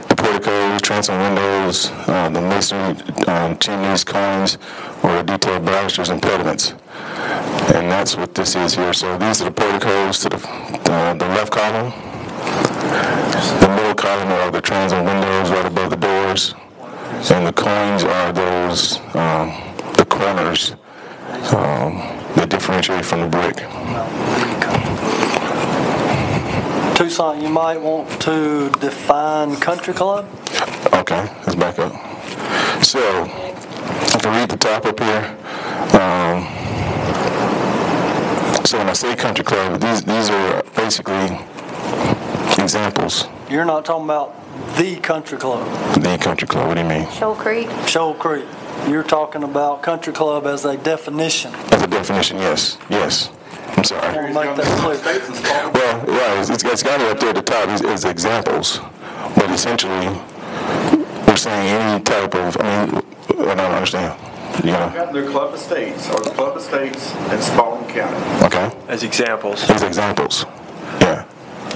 the porticos, transom windows, the masonry chimneys, cones, or detailed balusters and pediments. And that's what this is here. So these are the porticos to the left column. The middle column are the transom windows right above the doors. And the cones are those, the corners that differentiate from the brick. Tucson, you might want to define country club. Okay, let's back up. So, if I read the top up here, so when I say country club, these are basically examples. You're not talking about the country club. The country club, what do you mean? Shoal Creek? Shoal Creek. You're talking about country club as a definition. As a definition, yes, yes. I'm sorry. I want to make that clear. Well, yeah, it's got it up there at the top as examples, but essentially, we're saying any type of, I don't understand. You know? Got their club estates, or the club estates in Spalding County. Okay. As examples. As examples, yeah.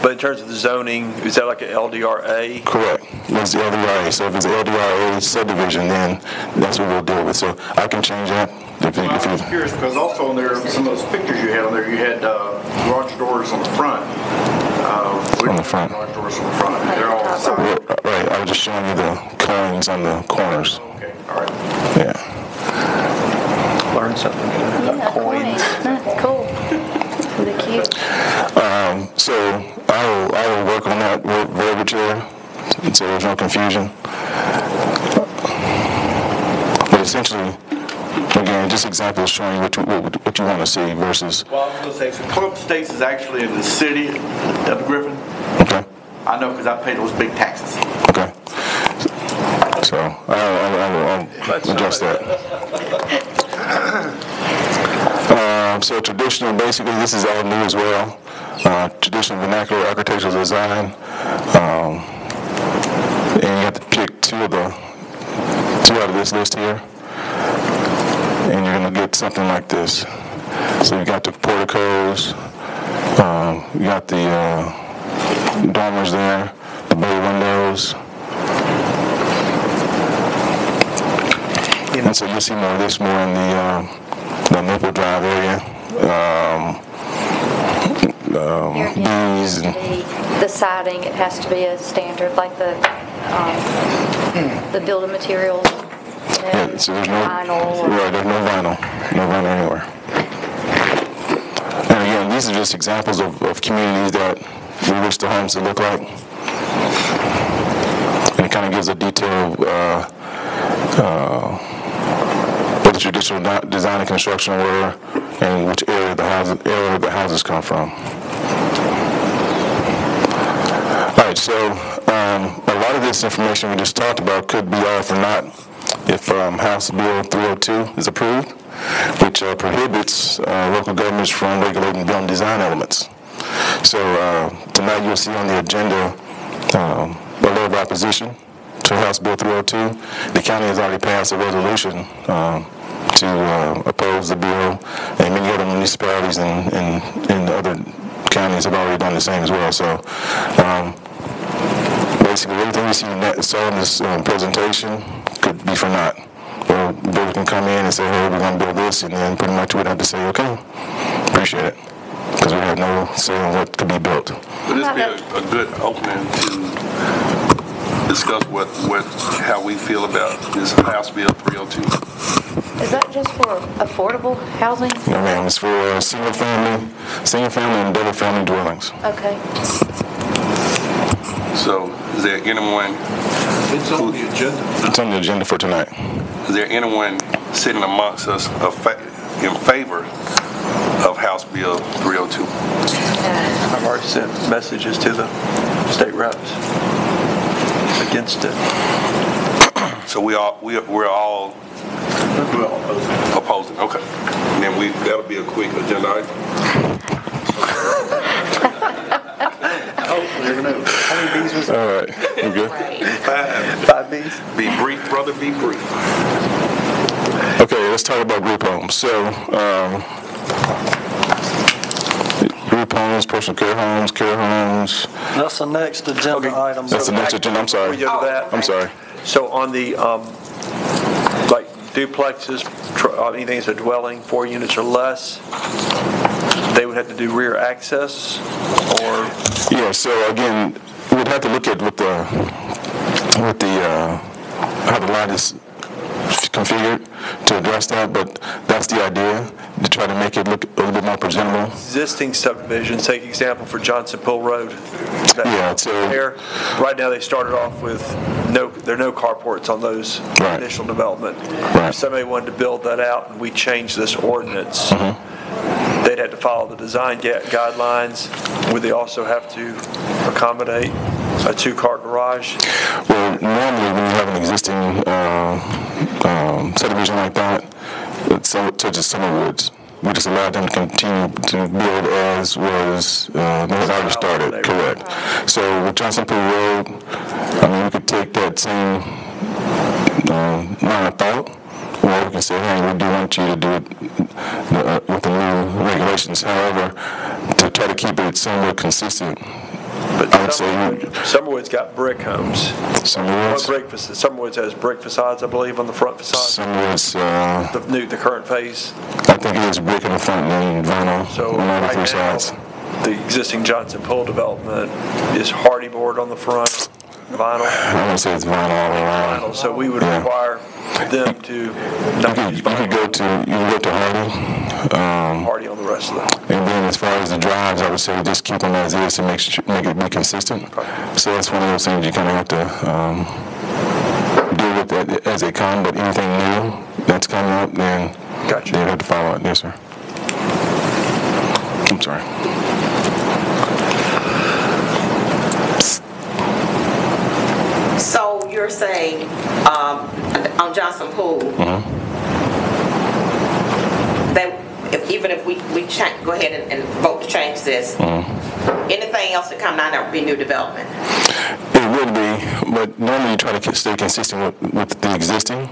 But in terms of the zoning, is that like an LDRA? Correct. That's the LDRA. So if it's LDRA subdivision, then that's what we'll deal with. So I can change that. I'm curious because also on there, some of those pictures you had on there, you had garage doors on the front. On the front. Garage doors on the front. They're all sides. Right. I was just showing you the cones on the corners. Okay. All right. Yeah. Learn something about coins. Cool. They're cute. So I will work on that verbiage here, so there's no confusion. But essentially, again, just examples showing what you want to see versus. Well, I was going to say, so club estates is actually in the city of Griffin. Okay. I know because I pay those big taxes. Okay. So I'll adjust that. So traditional, basically, this is all new as well. Traditional vernacular architectural design. And you have to pick two out of this list here. And you're going to get something like this. So you got the porticos, you got the dormers there, the bay windows. And so you'll see more of this more in the Maple Drive area. These and The siding, it has to be a standard, like the building materials. yeah, so there's no vinyl. Right, there's no vinyl anywhere. And again, these are just examples of communities that we wish the homes to look like. And it kind of gives a detail of what the traditional design and construction were and which area the houses come from. All right, so a lot of this information we just talked about could be all for naught if House Bill 302 is approved, which prohibits local governments from regulating building design elements. So tonight you'll see on the agenda a letter of opposition to House Bill 302. The county has already passed a resolution to oppose the bill, and many other municipalities and other counties have already done the same as well. So basically everything we saw in this presentation could be for naught. Well, the builder can come in and say, hey, we're going to build this, and then pretty much we'd have to say, okay, appreciate it, because we have no say on what could be built. Would this be a good opening to discuss how we feel about this House Bill 302? Is that just for affordable housing? No, ma'am, it's for single family and double family dwellings. Okay. So, is there anyone? It's on the agenda. It's on the agenda for tonight. Is there anyone sitting amongst us in favor of House Bill 302? I've already sent messages to the state reps against it. So we're all opposing. Okay. And then that'll be a quick agenda item. Hopefully, you're gonna know. How many bees was it? All right, we good? Five bees? Be brief, brother, be brief. Okay, let's talk about group homes. So, group homes, personal care homes, That's the next agenda item. That's the next agenda, I'm sorry. Before we go to that, I'm sorry. So on the, like duplexes, anything that's a dwelling, 4 units or less, they would have to do rear access, or? Yeah, so again, we'd have to look at how the lot is configured to address that, but that's the idea, to try to make it look a little bit more presentable. Existing subdivisions, take example for Johnson Pool Road. Yeah, so there, right now they started off with there are no carports on those initial development. If somebody wanted to build that out and we changed this ordinance, they'd have to follow the design guidelines. Would they also have to accommodate a 2-car garage? Well, normally when you have an existing subdivision like that, such as Summerwoods, we just allowed them to continue to build as was already started. Correct. So with Johnson Pool Road, I mean, we could take that same line of thought, or we can say, hey, we do want you to do it with the new regulations. However, to try to keep it somewhat consistent, but I would say Summerwood's got brick homes. Summerwoods has brick facades, I believe, on the front facade. Summerwoods, the current phase. I think it is brick in the front and vinyl on all the three sides. The existing Johnson Pool development is hardy board on the front, vinyl. I would say it's vinyl all around. So we would require them to. You could go to hardy. Hardy on the rest of them. And then as far as the drives, I would say just keep them as is to make it be consistent. So that's one of those things you kind of have to deal with that as they come. But anything new that's coming up, then you have to follow it. Yes, sir. I'm sorry. So you're saying on Johnson Pool, even if we go ahead and vote to change this, anything else that come down there would be new development? It would be, but normally you try to stay consistent with the existing.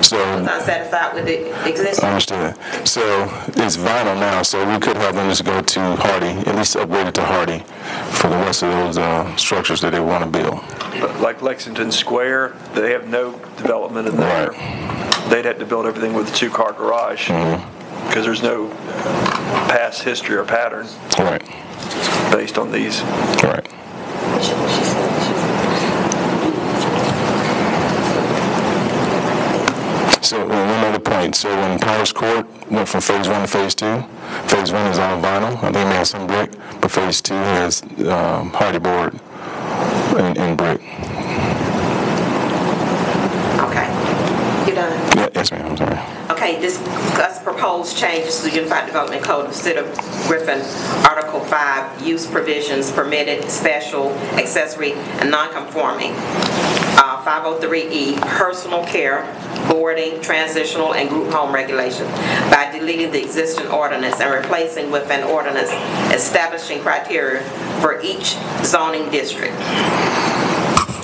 So I'm not satisfied with the existing. I understand. So it's vinyl now, so we could have them just go to hardy, at least upgrade it to hardy for the rest of those structures that they want to build. But like Lexington Square, they have no development in there. They'd have to build everything with a 2-car garage because there's no past history or pattern based on these. Right. So one other point. So when Powers Court went from phase 1 to phase 2, phase 1 is all vinyl. I think they have some brick, but phase 2 has hardy board and brick. Okay. You done? Yeah, yes, ma'am. I'm sorry. Okay, discuss proposed changes to the Unified Development Code of City of Griffin, Article 5, use provisions, permitted, special, accessory, and non-conforming. 503E, personal care, boarding, transitional, and group home regulation by deleting the existing ordinance and replacing with an ordinance establishing criteria for each zoning district.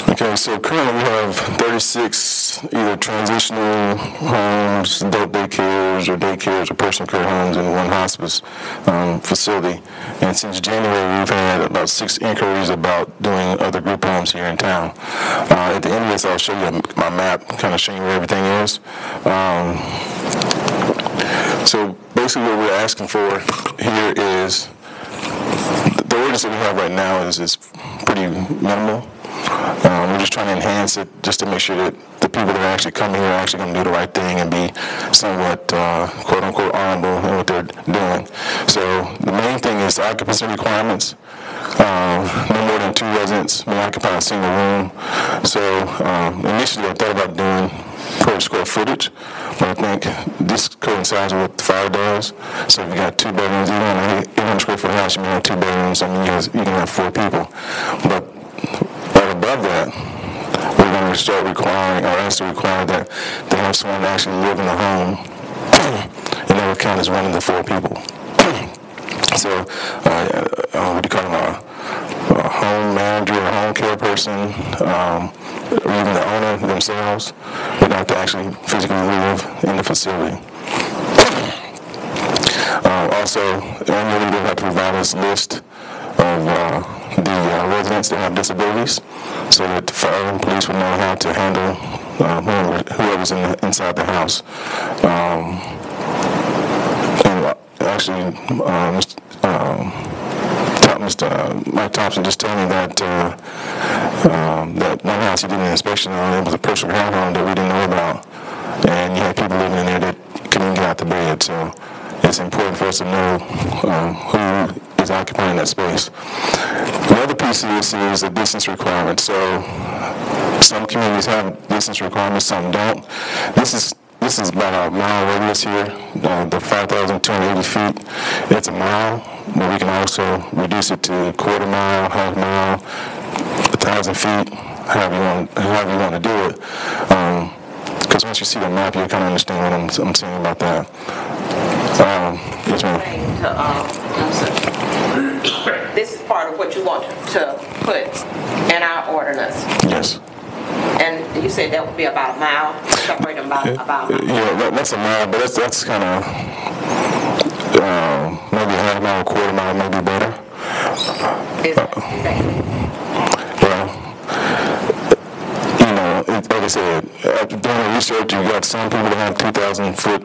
Okay, Okay, so currently we have 36 either transitional homes, adult daycares or personal care homes, and one hospice facility. And since January, we've had about 6 inquiries about doing other group homes here in town. At the end of this, I'll show you my map, kind of showing you where everything is. So basically what we're asking for here is, the ordinance that we have right now is pretty minimal. We're just trying to enhance it just to make sure that the people that are actually coming here are actually going to do the right thing and be somewhat, quote unquote, honorable in what they're doing. So the main thing is occupancy requirements. No more than 2 residents may occupy a single room. So initially I thought about doing per square footage, but I think this coincides with what the fire does. So if you got 2 bedrooms, even on an 800 square foot house, you may have 2 bedrooms. I mean, you can have 4 people. But right above that, we're going to start requiring, or ask to require that they have someone actually live in the home, and that would count as one of the 4 people. So, what do you call them, a home manager, a home care person, or even the owner themselves would have to actually physically live in the facility. Also, annually they'll have to provide us a list of the residents that have disabilities, so that the fire and police would know how to handle whoever's inside the house. And actually, Mr. Mike Thompson just told me that that one house he did an inspection on, it was a personal care home that we didn't know about, and you had people living in there that couldn't get out the bed. So it's important for us to know who is occupying that space. The other piece of this is the distance requirement. So some communities have distance requirements, some don't. This is about a mile radius here, the 5,280 feet. It's a mile, but we can also reduce it to a quarter mile, half mile, 1,000 feet, however you want to do it. Because once you see the map, you kind of understand what I'm saying about that. Yes, ma'am. This is part of what you want to put in our ordinance. Yes. And you said that would be about a mile, separate them by about a mile. Yeah, that's a mile, but that's kind of maybe a half mile, a quarter mile, maybe better. Well, like I said, after doing the research, you got some people that have 2,000 foot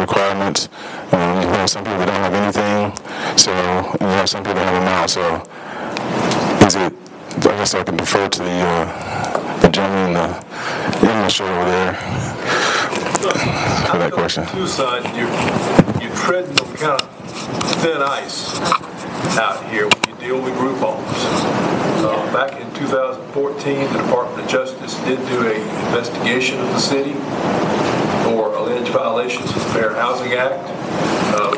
requirements. You have some people that don't have anything. So you have some people that have a mile. So I guess I can defer to the gentleman in the shirt over there for that question. Two sides, you're treading on kind of thin ice out here when you deal with group homes. Back in 2014, the Department of Justice did do an investigation of the city for alleged violations of the Fair Housing Act.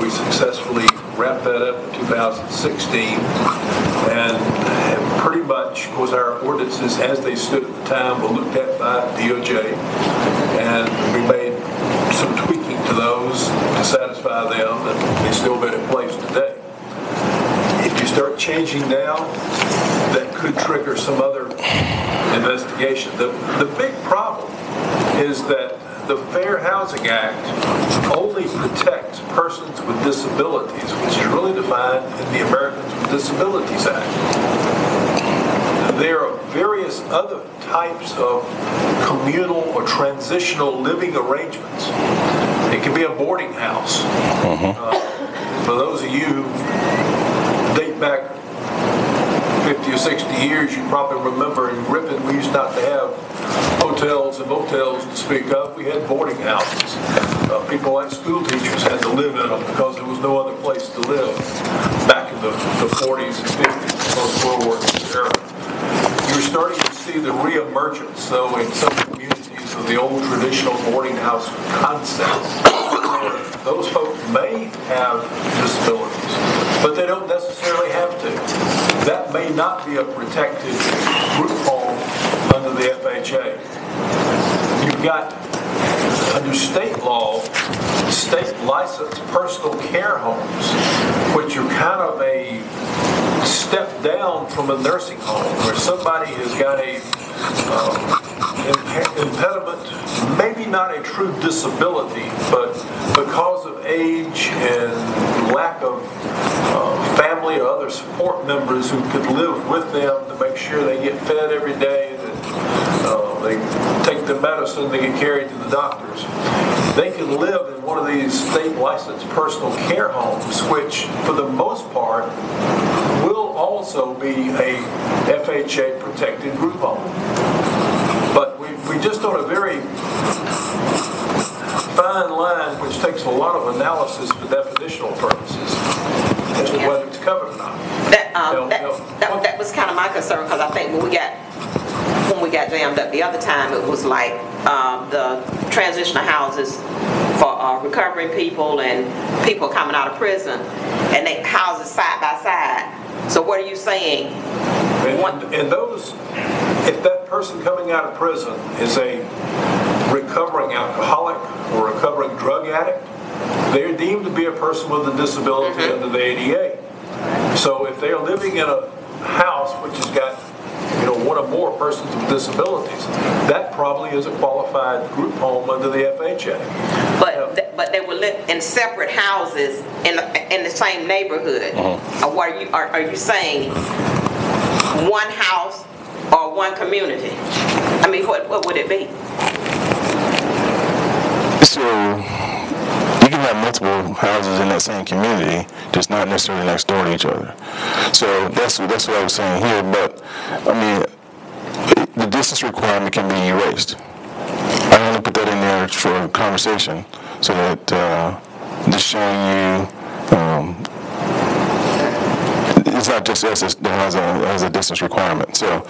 We successfully wrapped that up in 2016, and pretty much, of course, our ordinances as they stood at the time were looked at by DOJ, and we made some tweaking to those to satisfy them, and they've still been in place today. If you start changing now, that could trigger some other investigation. The big problem is that the Fair Housing Act only protects persons with disabilities, which is really defined in the Americans with Disabilities Act. There are various other types of communal or transitional living arrangements. It can be a boarding house. For those of you who date back 50 or 60 years, you probably remember in Griffin we used not to have hotels and motels to speak of. We had boarding houses. People like school teachers had to live in them because there was no other place to live back in the 40s and 50s, post-World War II era. You're starting to see the reemergence, though, in some communities of the old traditional boarding house concept. Those folks may have disabilities, but they don't necessarily have to. That may not be a protected group home under the FHA. You've got, under state law, state licensed personal care homes, which are kind of a step down from a nursing home, where somebody has got a impediment, maybe not a true disability, but because of age and lack of family or other support members who could live with them to make sure they get fed every day, that they take the medicine, they get carried to the doctors. They can live in one of these state licensed personal care homes, which for the most part will also be a FHA protected group home. But we just on a very fine line, which takes a lot of analysis for definitional purposes as to whether it's covered or not. That was kind of my concern, because I think when we got jammed up the other time, it was like the transitional houses for recovering people and people coming out of prison, and they houses side by side. So what are you saying? And those, if that person coming out of prison is a recovering alcoholic or recovering drug addict, they're deemed to be a person with a disability under the ADA. So if they're living in a house which has got one or more persons with disabilities, that probably is a qualified group home under the FHA. But they will live in separate houses in the same neighborhood. What are you saying? One house or one community? I mean, what would it be? So you can have multiple houses in that same community, just not necessarily next door to each other. So that's what I was saying here. But I mean, the distance requirement can be erased. I only put that in there for conversation, so that just showing you it's not just us that has a distance requirement. So.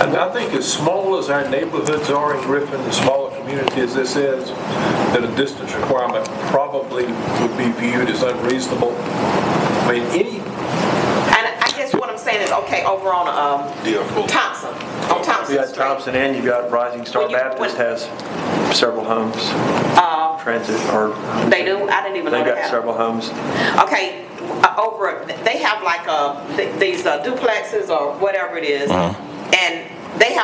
And I think as small as our neighborhoods are in Griffin, as small a community as this is, that a distance requirement probably would be viewed as unreasonable. I mean, and I guess what I'm saying is, okay, over on Thompson. On Thompson You got Street. Thompson, and you got Rising Star Baptist has several homes. Transit, or they do? I didn't even know they that. got several homes. Okay, they have like these duplexes or whatever it is, and they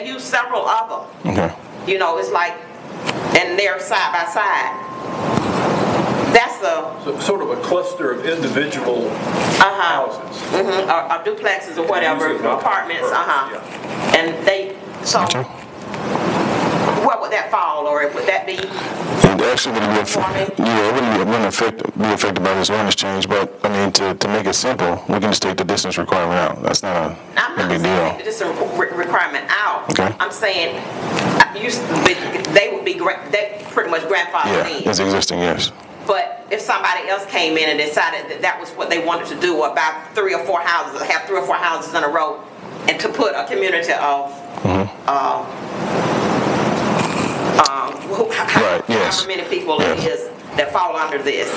use several of them. Okay. It's like, and they're side by side. That's sort of a cluster of individual houses, or duplexes or whatever, apartments, and they What would that fall, or would that be? It actually wouldn't be affected by this ordinance change, but I mean, to make it simple, we can just take the distance requirement out. That's not a big deal. Take the distance requirement out. Okay. I'm saying they would be they pretty much grandfathered in. Yeah, it's existing, yes. But if somebody else came in and decided that was what they wanted to do, about 3 or 4 houses, have 3 or 4 houses in a row, and to put a community of however many people it is that fall under this,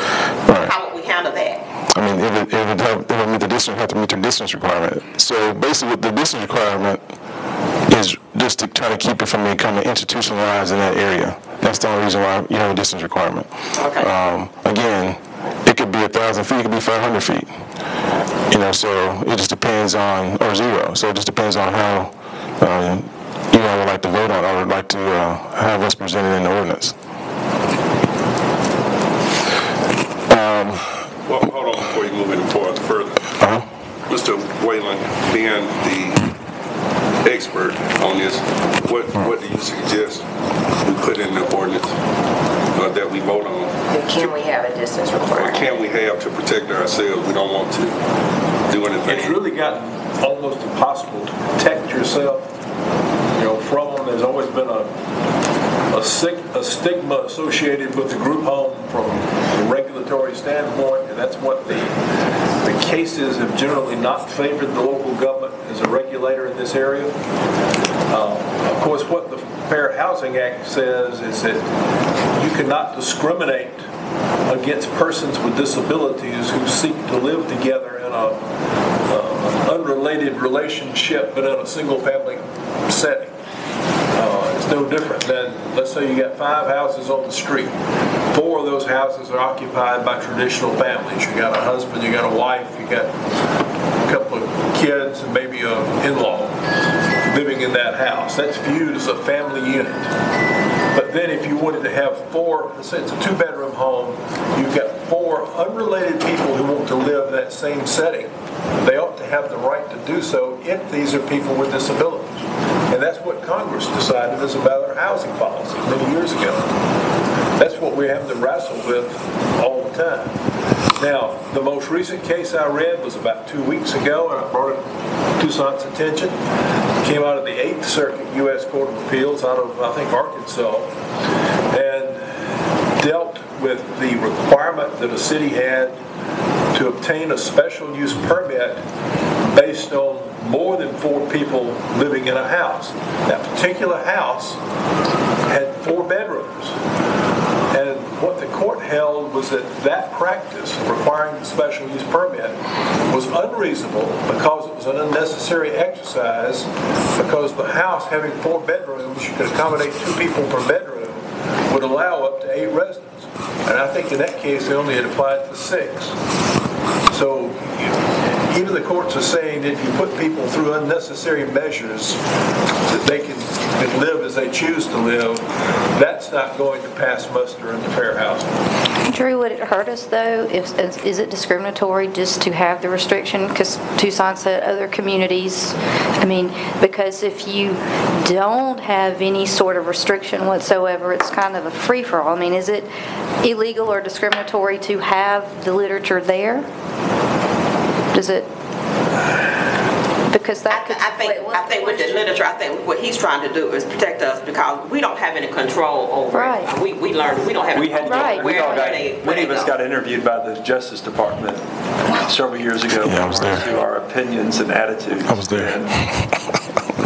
how would we handle that? I mean, it would have to meet the distance requirement. So basically, the distance requirement is just to try to keep it from becoming institutionalized in that area. That's the only reason why you have a distance requirement. Okay. Again, it could be 1,000 feet, it could be 500 feet. So it just depends on, or 0. So it just depends on how you all would like to vote on, or would like to have us presented in the ordinance. Well, hold on before you move any further. Mr. Whalen, being the expert on this, what do you suggest we put in the ordinance that we vote on? Can we have a distance requirement? Or can we have to protect ourselves? We don't want to do anything. It's really gotten almost impossible to protect yourself from them. There's always been a stigma associated with the group home from a regulatory standpoint, and that's what the cases have generally not favored the local government as a regulator in this area. Of course, what the Fair Housing Act says is that you cannot discriminate against persons with disabilities who seek to live together in an unrelated relationship but in a single-family setting. It's no different than, let's say you got 5 houses on the street. 4 of those houses are occupied by traditional families. You got a husband, you got a wife, you got a couple of kids, and maybe an in-law. living in that house. That's viewed as a family unit. But then if you wanted to have four, let's say it's a 2-bedroom home, you've got 4 unrelated people who want to live in that same setting. They ought to have the right to do so if these are people with disabilities. And that's what Congress decided is about our housing policy many years ago. That's what we have to wrestle with all the time. Now, the most recent case I read was about 2 weeks ago, and I brought it to Toussaint's attention. It came out of the 8th Circuit U.S. Court of Appeals out of, I think, Arkansas, and dealt with the requirement that a city had to obtain a special use permit based on more than 4 people living in a house. That particular house had 4 bedrooms. And what the court held was that practice, requiring the special use permit, was unreasonable because it was an unnecessary exercise, because the house having 4 bedrooms, you could accommodate 2 people per bedroom, would allow up to 8 residents. And I think in that case they only had applied to 6. So even the courts are saying that if you put people through unnecessary measures that they can live as they choose to live, that's not going to pass muster in the fair housing. Drew, would it hurt us though? Is it discriminatory just to have the restriction? Because Toussaint said other communities, I mean, because if you don't have any sort of restriction whatsoever, it's kind of a free-for-all. I mean, is it illegal or discriminatory to have the literature there? Does it? Because that could, I think with the literature, I think what he's trying to do is protect us because we don't have any control over it. We learned we don't have any control over many of us got interviewed by the Justice Department several years ago to our opinions and attitudes. I was there.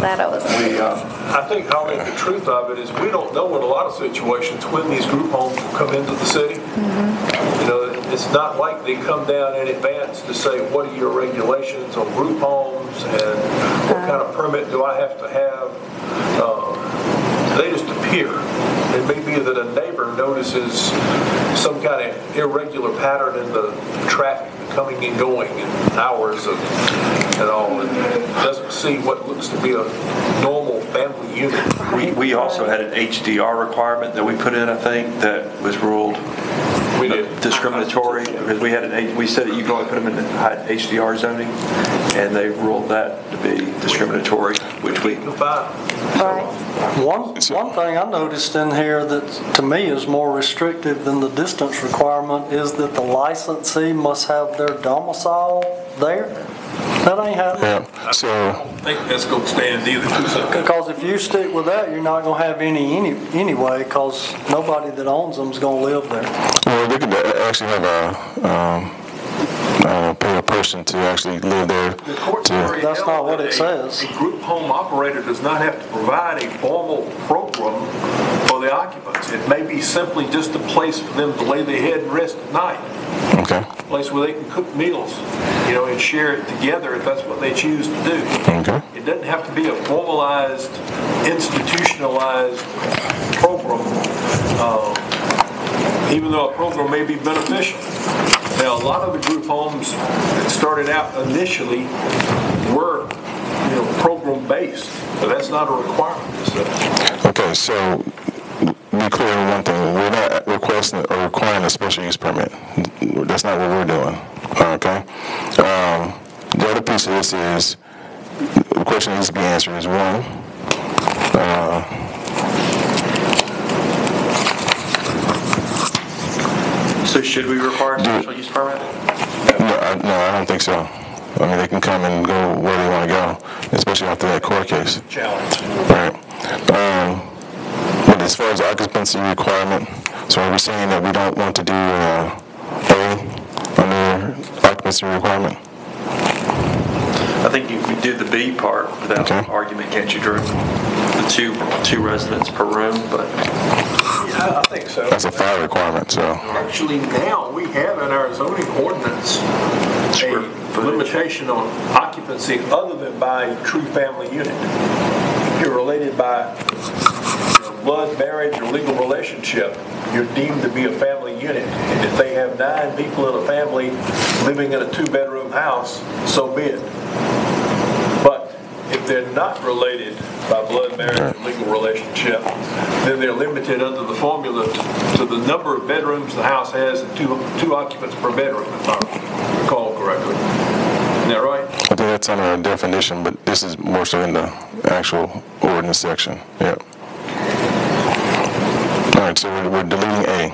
I think, Holly, the truth of it is we don't know in a lot of situations when these group homes will come into the city. You know, it's not like they come down in advance to say, what are your regulations on group homes and what kind of permit do I have to have? They just appear. It may be that a neighbor notices some kind of irregular pattern in the traffic coming and going and hours and all, and doesn't see what looks to be a normal family unit. We also had an HDR requirement that we put in, I think, that was ruled discriminatory because we said that you can only put them in HDR zoning, and they ruled that to be discriminatory, which we. One thing I noticed in here that to me is more restrictive than the distance requirement is that the licensee must have their domicile there. That ain't happening. Yeah. So I don't think that's going to stand either. Because if you stick with that, you're not going to have any anyway, because nobody that owns them is going to live there. Well, they could actually have pay a person to actually live there. The court's already That's held not what that it says. A group home operator does not have to provide a formal program for the occupants. It may be simply just a place for them to lay their head and rest at night. Okay. A place where they can cook meals, and share it together if that's what they choose to do. Okay. It doesn't have to be a formalized, institutionalized program, even though a program may be beneficial. Now, a lot of the group homes that started out initially were, program-based, but that's not a requirement. Okay, so be clear on one thing. We're not requesting or requiring a special use permit. That's not what we're doing. Okay? The other piece of this is, the question that needs to be answered is, one, so should we require a special use permit? No, I don't think so. I mean, they can come and go where they want to go, especially after that court case. Challenge. Right. But as far as the occupancy requirement, so are we saying that we don't want to do A under occupancy requirement? I think you could do the B part without argument, can't you, Drew? The two residents per room, but. Yeah, I think so. That's a fire requirement, so. Actually, now we have in our zoning ordinance a limitation on occupancy other than by a true family unit. If you're related by blood, marriage, or legal relationship, you're deemed to be a family unit. And if they have 9 people in a family living in a 2-bedroom house, so be it. But if they're not related by blood, marriage, or legal relationship, then they're limited under the formula to the number of bedrooms the house has and two occupants per bedroom, if I recall correctly. Isn't that right? I think that's under a definition, but this is more so in the actual ordinance section. Yeah. All right, so we're deleting A.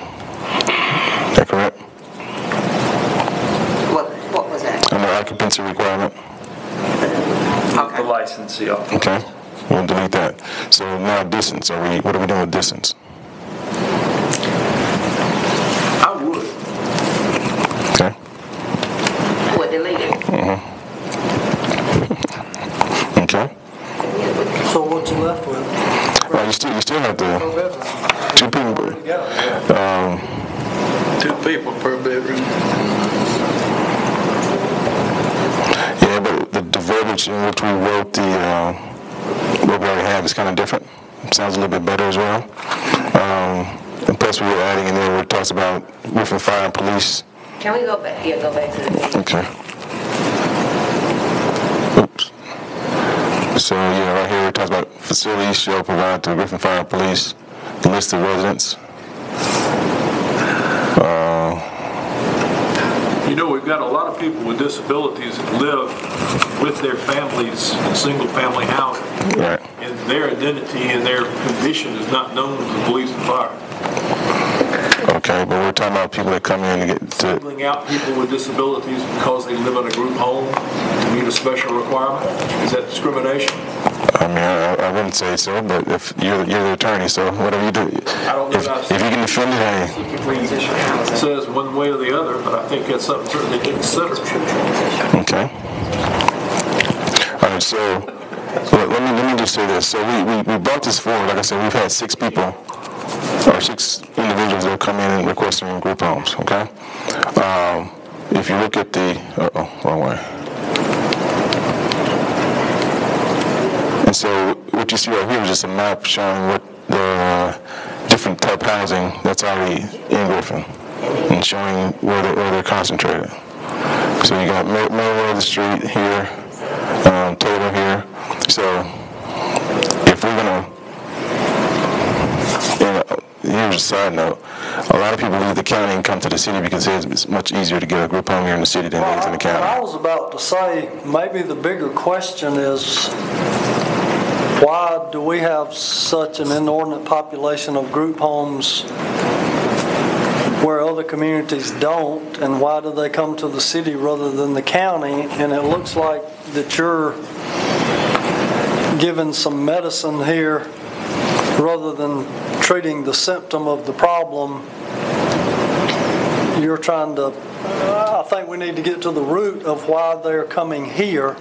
Is that correct? What was that? Under occupancy requirement. Okay. The licensee office. Okay, we'll delete that. So now distance, what are we doing with distance? I would. Okay. What, delete it? Okay. So what you left with? Well, you still have to, 2 people. 2 people per bedroom. Yeah, but the verbiage in which we wrote what we already have is kind of different. Sounds a little bit better as well. And plus we were adding in there where it talks about Griffin Fire and Police. Can we go back? Yeah, go back to the page. Okay. Oops. So yeah, right here it talks about facilities shall provide to Griffin Fire and Police the list of residents. You know, we've got a lot of people with disabilities that live with their families in single-family housing. Right. And their identity and their condition is not known to the police and fire. Okay, but we're talking about people that come in to get to... Singling out people with disabilities because they live in a group home to meet a special requirement, is that discrimination? I mean, I wouldn't say so, but if you're the attorney, so whatever you do, if you can defend it, hey. It says one way or the other, but I think that's something certainly to consider. Okay. All right, so let me just say this. So we brought this forward. Like I said, we've had 6 people, or 6 individuals that have come in and requesting group homes, okay? If you look at the, wrong way. And so what you see right here is just a map showing what the different type housing that's already in Griffin and showing where they're concentrated. So you got middle of the street here, Taylor here. So if we're gonna, here's a side note, a lot of people leave the county and come to the city because it's much easier to get a group home here in the city than it is in the county. I was about to say, maybe the bigger question is, why do we have such an inordinate population of group homes where other communities don't, and why do they come to the city rather than the county? And it looks like that you're giving some medicine here rather than treating the symptom of the problem. You're trying to, I think we need to get to the root of why they're coming here,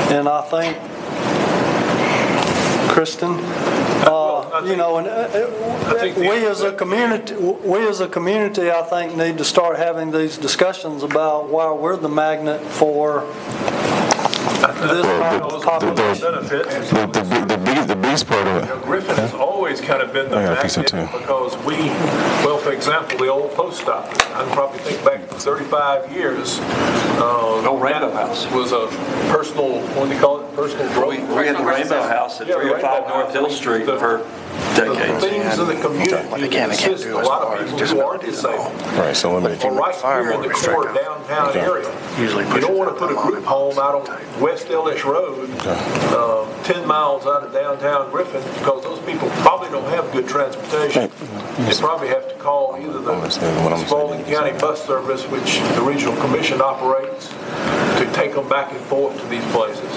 and I think Kristen, you know, and we as a community, I think, need to start having these discussions about why we're the magnet for this kind of population. The biggest part of it. Griffin has always kind of been the magnet because well, for example, the old post office, I can probably think back 35 years. Old Rainbow House was a personal, what do you call it, personal growth. We had the Rainbow House at 305 North Hill Street for decades. The things in the community that assist a lot of people who aren't disabled. Right, so limited Or right here in the core downtown area. You don't want to put a group home out on West Ellis Road, 10 miles out of downtown Griffin, because those people probably don't have good transportation. They probably have to call either the Spalding County Bus Service, which the Regional Commission operates, to take them back and forth to these places.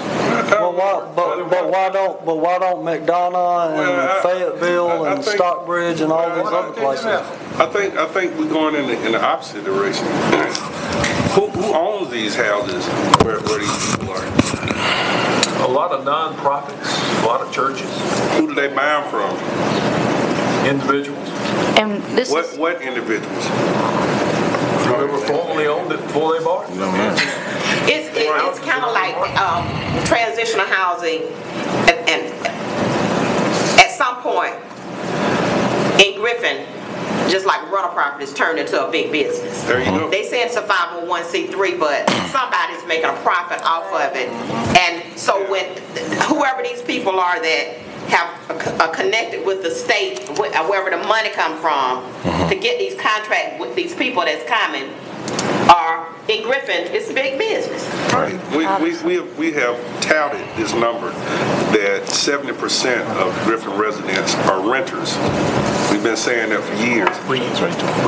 But why don't McDonough and Fayetteville and Stockbridge and all these other places? I think we're going in the opposite direction. Who owns these houses where these people are? A lot of non-profits, a lot of churches. Who do they buy them from? Individuals. And this what individuals? Whoever formerly owned it before they bought it. It's kind of like transitional housing, and at some point in Griffin, just like rental properties turned into a big business. There you go. They say it's a 501c3, but somebody's making a profit off of it. And so when whoever these people are that have connected with the state, wherever the money come from, to get these contracts with these people that's coming, are in Griffin, it's big business. Right. We have touted this number that 70% of Griffin residents are renters. We've been saying that for years.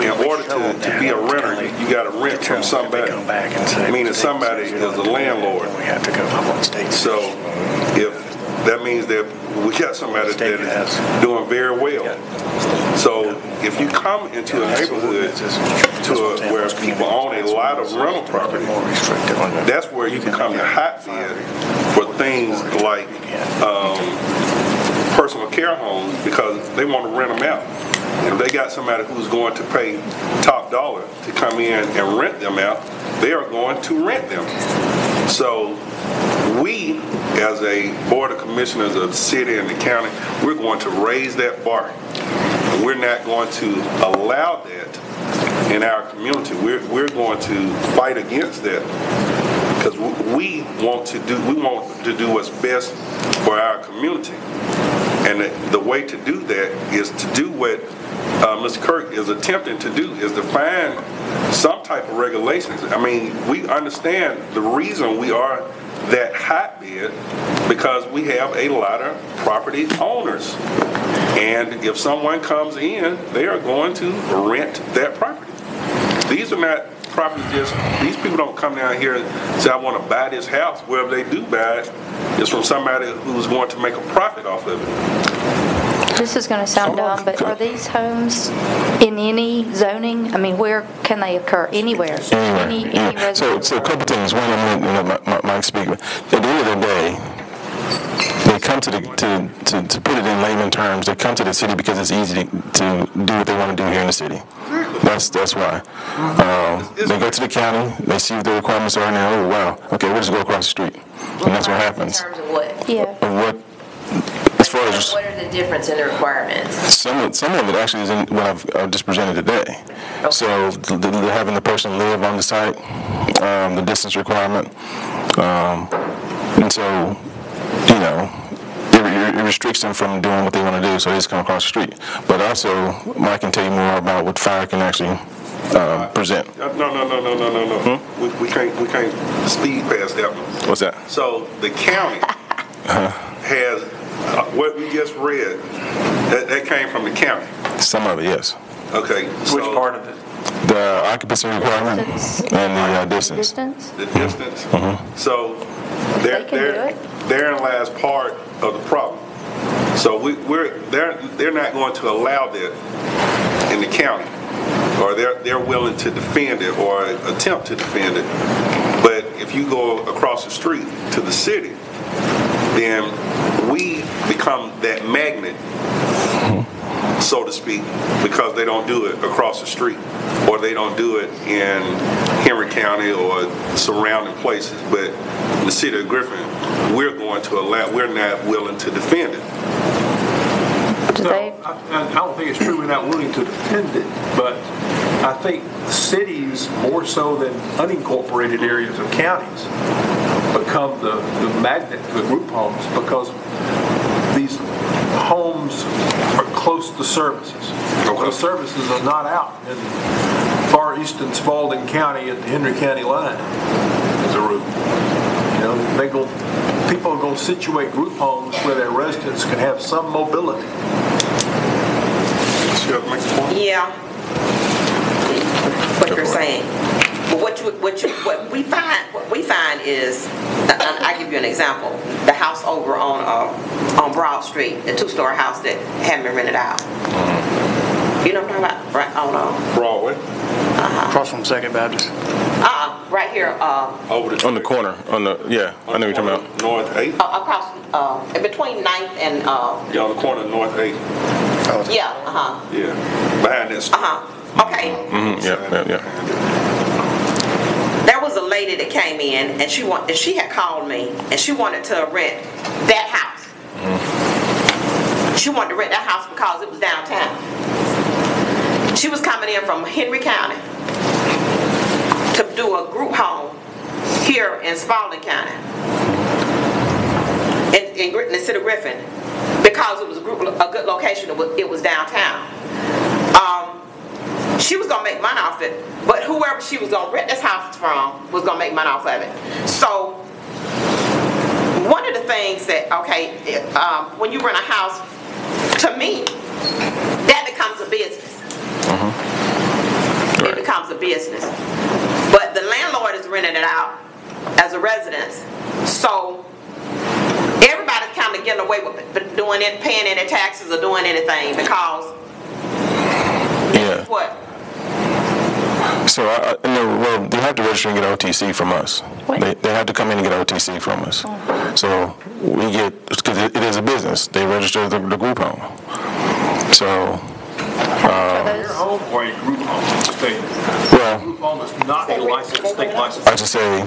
In order to be a renter, you got to rent from somebody. Meaning somebody is a landlord. So if that means that we got somebody that is doing very well. So if you come into a neighborhood where people own a lot of rental property, that's where you become the hotbed for things like personal care homes, because they want to rent them out. If they got somebody who's going to pay top dollar to come in and rent them out, they are going to rent them. So we, as a board of commissioners of the city and the county, we're going to raise that bar. And we're not going to allow that in our community. We're going to fight against that, because we want to do what's best for our community. And the way to do that is to do what Mr. Kirk is attempting to do, is to find some type of regulations. I mean, we understand the reason we are that hotbed, because we have a lot of property owners. And if someone comes in, they are going to rent that property. These are not properties these people don't come down here and say, I want to buy this house. Wherever they do buy it, it's from somebody who's going to make a profit off of it. This is going to sound dumb, but are these homes in any zoning? I mean, where can they occur? Anywhere? Any residence? So a couple things. One, I'm going to let Mike speak. At the end of the day, they come to put it in layman terms, they come to the city because it's easy to do what they want to do here in the city. That's why. They go to the county, they see what the requirements are, and they're, oh wow, okay, we'll just go across the street. And that's what happens. In terms of what? Yeah. As far as what are the difference in the requirements? some of it actually is in what I've just presented today. Okay. So having the person live on the site, the distance requirement, and so, you know, it restricts them from doing what they want to do, so they just come across the street. But also, Mike can tell you more about what fire can actually present. No. We can't speed past that one. What's that? So the county has what we just read. That came from the county. Some of it, yes. Okay. So which part of it? The occupancy requirement and the distance. The distance. So therein lies part of the problem. So they're not going to allow that in the county, or they're willing to defend it or attempt to defend it. But if you go across the street to the city, then we become that magnet, so to speak, because they don't do it across the street, or they don't do it in Henry County or surrounding places. But in the city of Griffin, we're not willing to defend it. I don't think it's true we're not willing to defend it, but I think cities, more so than unincorporated areas of counties, become the magnet for group homes, because these homes are close to services. Those services are not out in far eastern Spalding County at the Henry County line as a rule. You know, people are going to situate group homes where their residents can have some mobility. Yeah, what you're saying. But what we find is, I'll give you an example. The house over on Broad Street, the two-story house that hadn't been rented out. You know what I'm talking about? Right on Broadway. Across from Second Baptist. Right here. Over on the corner. I know what you're talking about. North 8th. Across between 9th and. Yeah, on the corner of North 8th. Yeah. Yeah. Behind that street. Okay. Yeah. There was a lady that came in, and she had called me, and she wanted to rent that house. She wanted to rent that house because it was downtown. She was coming in from Henry County to do a group home here in Spalding County, in the city of Griffin, because it was a good location. It was downtown. She was gonna make money off it, but whoever she was gonna rent this house from was gonna make money off of it. So one of the things that, okay, when you rent a house, to me, that becomes a business. It becomes a business. But the landlord is renting it out as a residence. So everybody's kind of getting away with doing it, paying any taxes or doing anything, because what? So, well, they have to register and get OTC from us. They have to come in and get OTC from us. So we get, because it is a business, they register the group home. So, Care home or a group home? well, Group home is not a licensed, state license. I should say,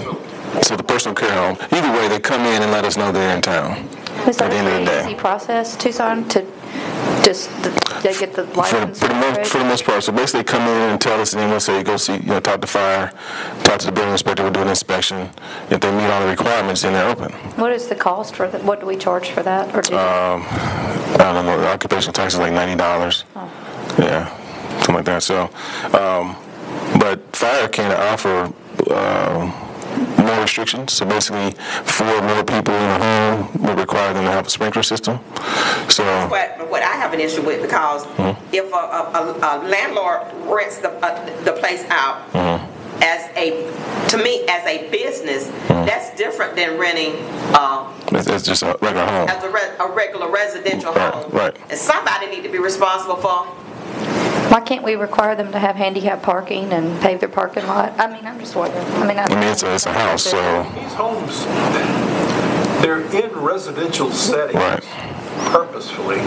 so the personal care home, either way, they come in and let us know they're in town Is at that the end of the an day. easy process, Tucson, to just, they get the license? For the most part, so basically they come in and tell us, and then we'll say, go see, talk to fire, talk to the building inspector, we'll do an inspection. If they meet all the requirements, then they're open. What is the cost for that? What do we charge for that? Or do I don't know, the occupational tax is like $90. Yeah, something like that. So, but fire can offer more restrictions. So basically, 4 more people in a home would require them to have a sprinkler system. So what I have an issue with, because if a landlord rents the place out as to me as a business, that's different than renting it's just a regular home. as a regular residential home. Right. And somebody need to be responsible for. Why can't we require them to have handicap parking and pave their parking lot? I mean, I'm just wondering. I mean, it's a house, so These homes, they're in residential settings purposefully.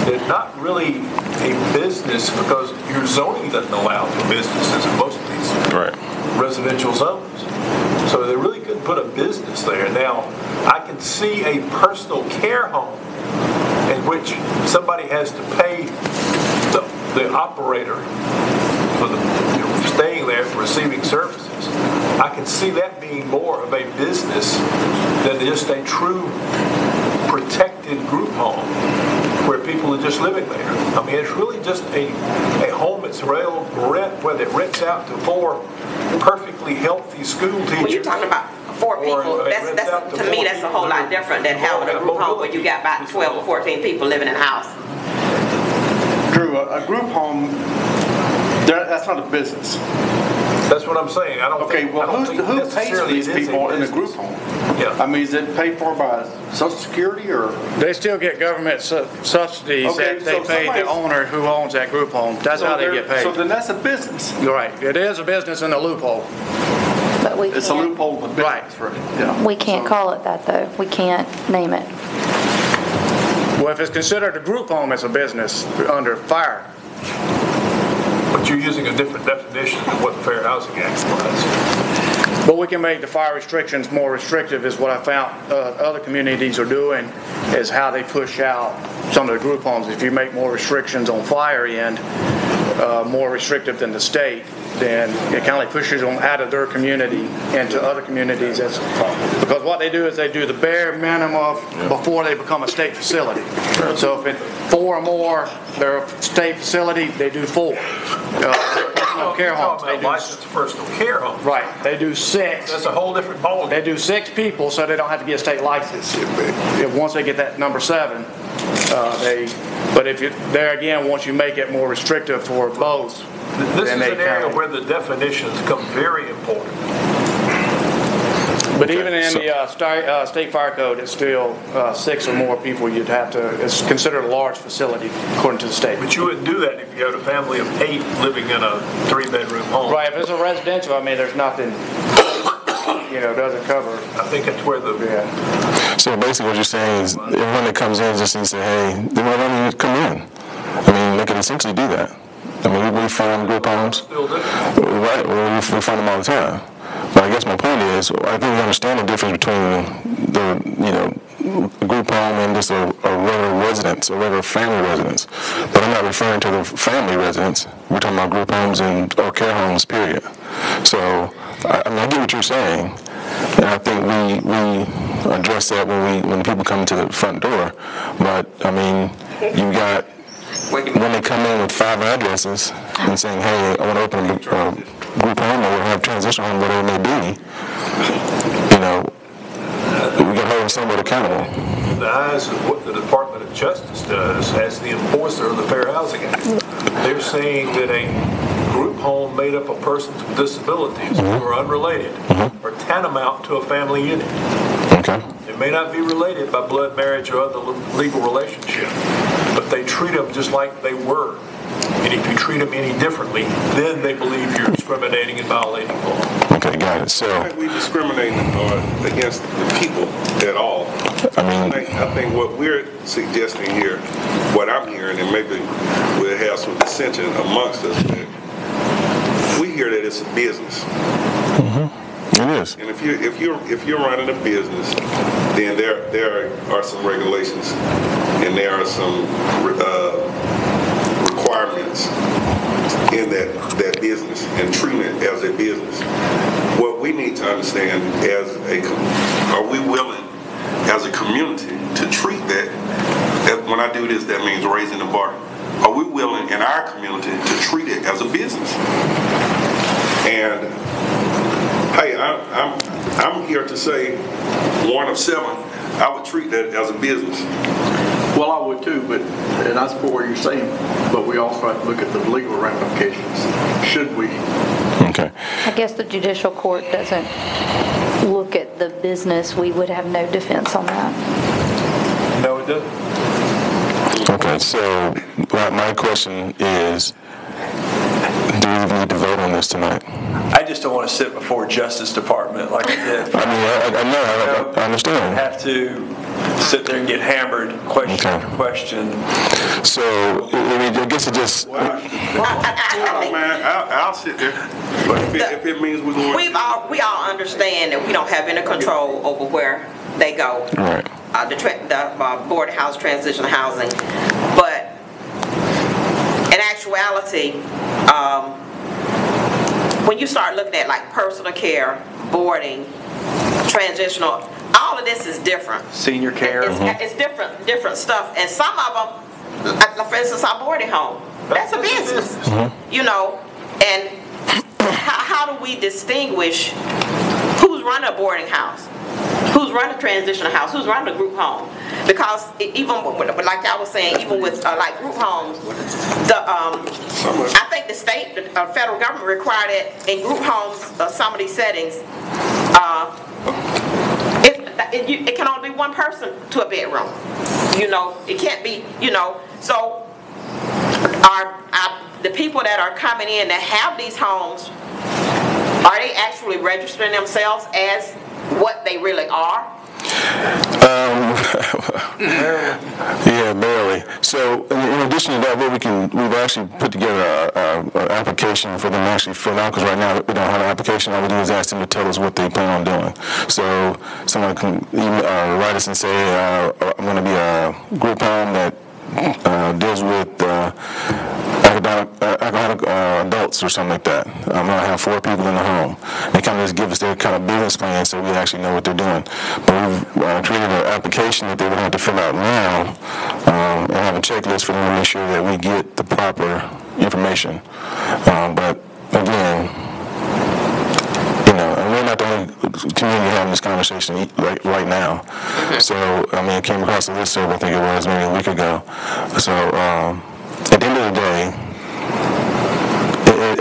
They're not really a business because your zoning doesn't allow for businesses in most of these residential zones. So they really couldn't put a business there. Now, I can see a personal care home in which somebody has to pay the operator for the staying there for receiving services. I can see that being more of a business than just a true protected group home where people are just living there. I mean, it's really just a home that's where it rents out to 4 perfectly healthy school teachers. When you're talking about 4 people, that's to me that's a whole lot different than having a group home where you got about 12 or 14 people living in a house. Drew, a group home, that's not a business. That's what I'm saying. I don't Okay, well, who pays for these people in a group home? Yeah. I mean, is it paid for by Social Security or? They still get government subsidies Okay, that they pay the owner who owns that group home. That's how they get paid. So then that's a business. You're right. It is a business in a loophole. But we It's a can't, loophole of business, right? Yeah. we can't call it that, though. We can't name it. Well, if it's considered a group home, it's a business under fire. But you're using a different definition than what the Fair Housing Act was. But we can make the fire restrictions more restrictive, is what I found other communities are doing, is how they push out some of the group homes. If you make more restrictions on fire end, more restrictive than the state, then it kind of like pushes them out of their community into other communities. Because what they do is they do the bare minimum before they become a state facility. So if it's 4 or more, they're a state facility, they do 4. Personal care homes. They do licensed personal care homes. Right. They do 6. That's a whole different ballgame. They do 6 people, so they don't have to get a state license. Once they get that number 7, but if you there again, once you make it more restrictive for both, this is an area where the definitions come very important. But even in the state fire code, it's still 6 or more people you'd have to, it's considered a large facility according to the state. But you wouldn't do that if you had a family of 8 living in a 3-bedroom home. Right, if it's a residential, I mean, there's nothing, doesn't cover. I think that's where the... So basically what you're saying is everyone that comes in just needs to say, hey, they might not even come in. I mean, they can essentially do that. I mean, we find group homes. Right, we find them all the time. But I guess my point is, I think we understand the difference between the group home and just a regular residence, a regular family residence. But I'm not referring to the family residence. We're talking about group homes or care homes, period. So I get what you're saying, and I think we address that when people come to the front door. But I mean, you got when they come in with 5 addresses and saying, "Hey, I want to open a group home or have transition home, whatever it may be," you know, we got to hold somebody accountable. The eyes of what the Department of Justice does as the enforcer of the Fair Housing Act. They're saying that a group home made up of persons with disabilities who are unrelated are tantamount to a family unit. Okay. They may not be related by blood, marriage, or other legal relationship, but they treat them just like they were. And if you treat them any differently, then they believe you're discriminating and violating law. Okay, got it. So I think we discriminate against the people at all. I think what we're suggesting here, what I'm hearing, and maybe we'll have some dissension amongst us, that we hear that it's a business. It is. And if you're running a business, then there are some regulations and there are some requirements in that business and treating it as a business. What we need to understand are we willing as a community to treat that when I do this, that means raising the bar. Are we willing in our community to treat it as a business? And hey, I'm here to say 1 of 7, I would treat that as a business. Well, I would too, and I support what you're saying, but we also have to look at the legal ramifications. Should we? Okay. I guess the judicial court doesn't look at the business. We would have no defense on that. No, it doesn't. Okay, so my question is, do we need to vote on this tonight? I just don't want to sit before Justice Department like I did. I understand. Have to sit there and get hammered question after question. So, I guess it just... I'll sit there. But if it means we're going... We all understand that we don't have any control over where they go. Right. The board house transition housing. But in actuality, when you start looking at like personal care, boarding, transitional, all of this is different. Senior care. It's different stuff. And some of them, like for instance, our boarding home, that's a business. You know, and how do we distinguish who's running a boarding house? Who's running a transitional house? Who's running a group home? Because even like I was saying, even with like group homes, I think the state, the federal government required it in group homes. Some of these settings, it can only be 1 person to a bedroom. You know, it can't be. You know, so the people that are coming in that have these homes, are they actually registering themselves as what they really are? Yeah, barely. So, in addition to that, we've actually put together an application for them to actually fill out, because right now we don't have an application. All we do is ask them to tell us what they plan on doing. So, someone can write us and say, I'm going to be a group home that deals with alcoholic adults or something like that. I'm going to have 4 people in the home. They kind of just give us their kind of business plan so we actually know what they're doing. But we've created an application that they would have to fill out now and have a checklist for them to make sure that we get the proper information. But again, you know, and we're not the only community having this conversation right now. So, I mean, it came across the listserv, I think it was maybe a week ago. So, at the end of the day,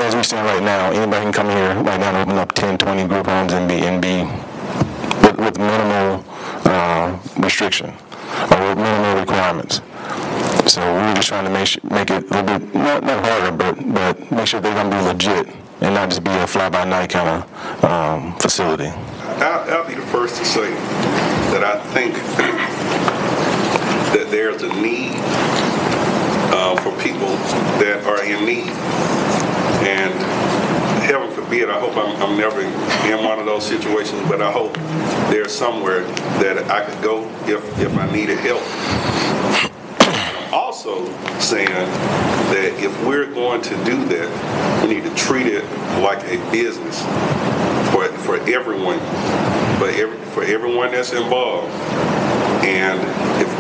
as we stand right now, anybody can come here right now and open up 10, 20 group homes and be with minimal restriction or with minimal requirements. So we're just trying to make it a little bit not harder, but make sure they're going to be legit and not just be a fly-by-night kind of facility. I'll be the first to say that I think that there's a need for people that are in need. And heaven forbid forbid, I hope I'm never in one of those situations, but I hope there's somewhere that I could go if I needed help. I'm also saying that if we're going to do that, we need to treat it like a business for everyone, for everyone that's involved. And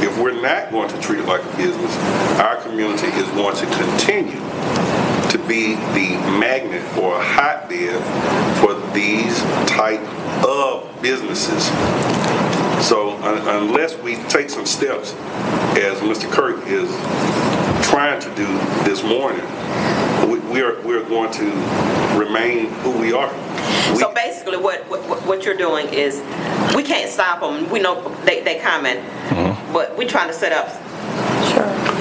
if we're not going to treat it like a business, our community is going to continue to be the magnet or hotbed for these type of businesses. So unless we take some steps, as Mr. Kirk is trying to do this morning, we're going to remain who we are. So basically what you're doing is, we can't stop them. We know they comment, but we're trying to set up.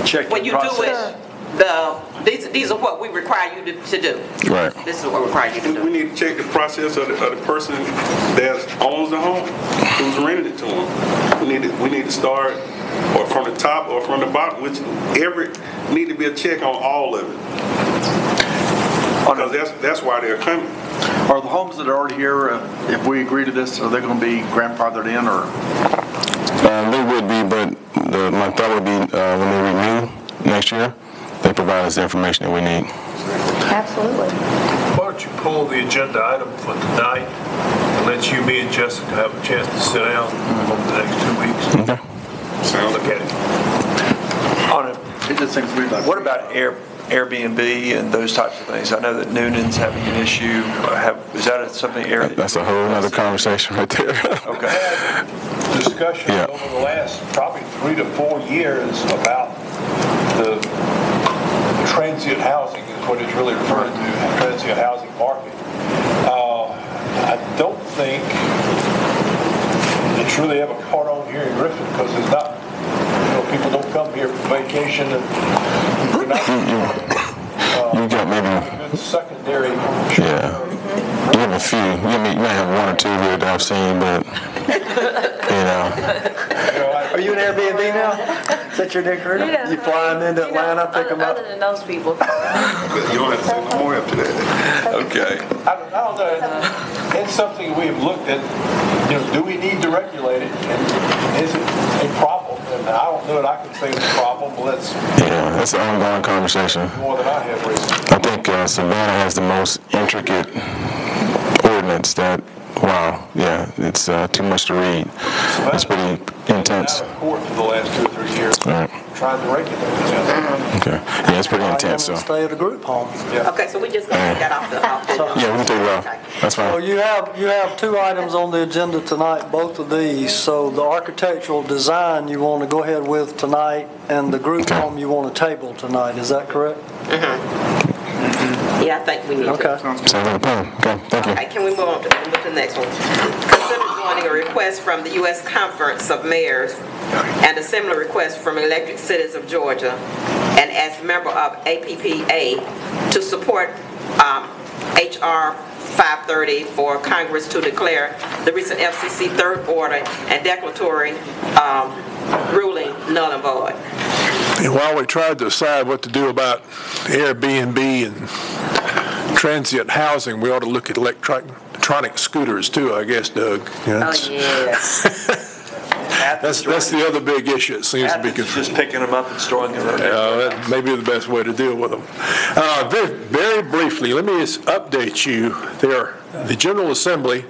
Check when you process. do it, these are what we require you to do. Right. This is what we require you to do. We need to check the process of the person that owns the home, who's renting it to them. We need to start or from the top or from the bottom, which need to be a check on all of it. Because that's why they're coming. Are the homes that are already here, if we agree to this, are they going to be grandfathered in, or? They would be, but my thought would be when they renew next year, they provide us the information that we need. Absolutely. Why don't you pull the agenda item for tonight and let you, me, and Jessica have a chance to sit down over the next 2 weeks? Okay. So look at it. It just seems weird. What about Airbnb and those types of things? I know that Noonan's having an issue. Is that something? That's a whole other conversation right there. Okay. Discussion over the last probably 3 to 4 years about the transient housing is what it's really referring to, the transient housing market. I don't think it's really ever caught on here in Griffin because it's not, people don't come here for vacation and we're not you got maybe a good secondary. Yeah. You have a few. You may have one or two here that I've seen, but Are you an Airbnb now? Is that your decorator? You fly them into Atlanta, pick them up? Other than those people. You don't have to say no more after that. Okay. I don't know. It's something we've looked at. Do we need to regulate it? And is it a problem? And I don't know that I can say it's a problem. Yeah, that's an ongoing conversation. More than I have recently. I think Savannah has the most intricate ordinance that, wow, yeah, it's too much to read. It's pretty intense. I've been out of court for the last 2 or 3 years. All right. Trying to regulate it. Okay. Yeah, it's pretty intense. So. Stay at a group home. Okay, so we just gonna take that off the. Yeah, we can take it off. That's fine. So you have 2 items on the agenda tonight, both of these. So the architectural design you want to go ahead with tonight, and the group home you want to table tonight. Is that correct? Yeah, I think we need to. Okay, thank you. Okay, can we move on to the next one? Consider joining a request from the U.S. Conference of Mayors and a similar request from Electric Cities of Georgia, and as a member of APPA, to support H.R. 530 for Congress to declare the recent FCC third order and declaratory ruling null and void. And while we tried to decide what to do about Airbnb and transient housing, we ought to look at electronic scooters too, I guess, Doug. Oh, yeah. That's the other big issue. It seems to be just picking them up and storing them. That may be the best way to deal with them. Very briefly, let me just update you. The General Assembly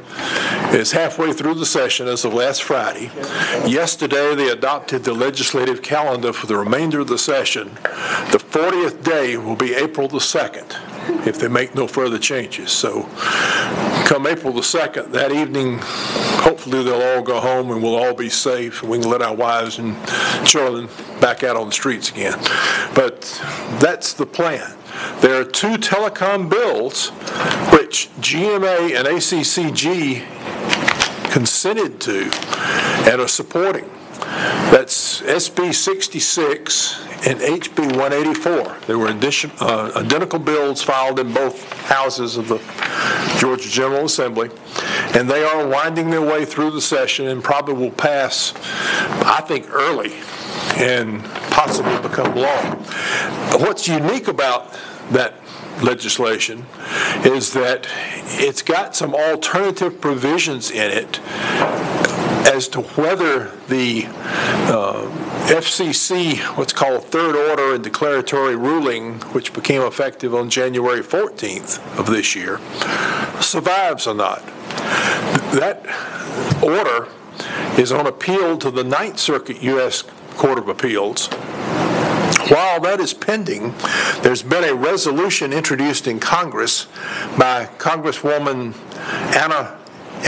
is halfway through the session as of last Friday. Yesterday, they adopted the legislative calendar for the remainder of the session. The 40th day will be April the 2nd, if they make no further changes. So come April the 2nd, that evening, hopefully they'll all go home and we'll all be safe and we can let our wives and children back out on the streets again. But that's the plan. There are 2 telecom bills which GMA and ACCG consented to and are supporting. That's SB 66 and HB 184. There were identical bills filed in both houses of the Georgia General Assembly, and they are winding their way through the session and probably will pass, I think, early and possibly become law. What's unique about that legislation is that it's got some alternative provisions in it as to whether the FCC, what's called third order and declaratory ruling, which became effective on January 14th of this year, survives or not. That order is on appeal to the Ninth Circuit U.S. Court of Appeals. While that is pending, there's been a resolution introduced in Congress by Congresswoman Anna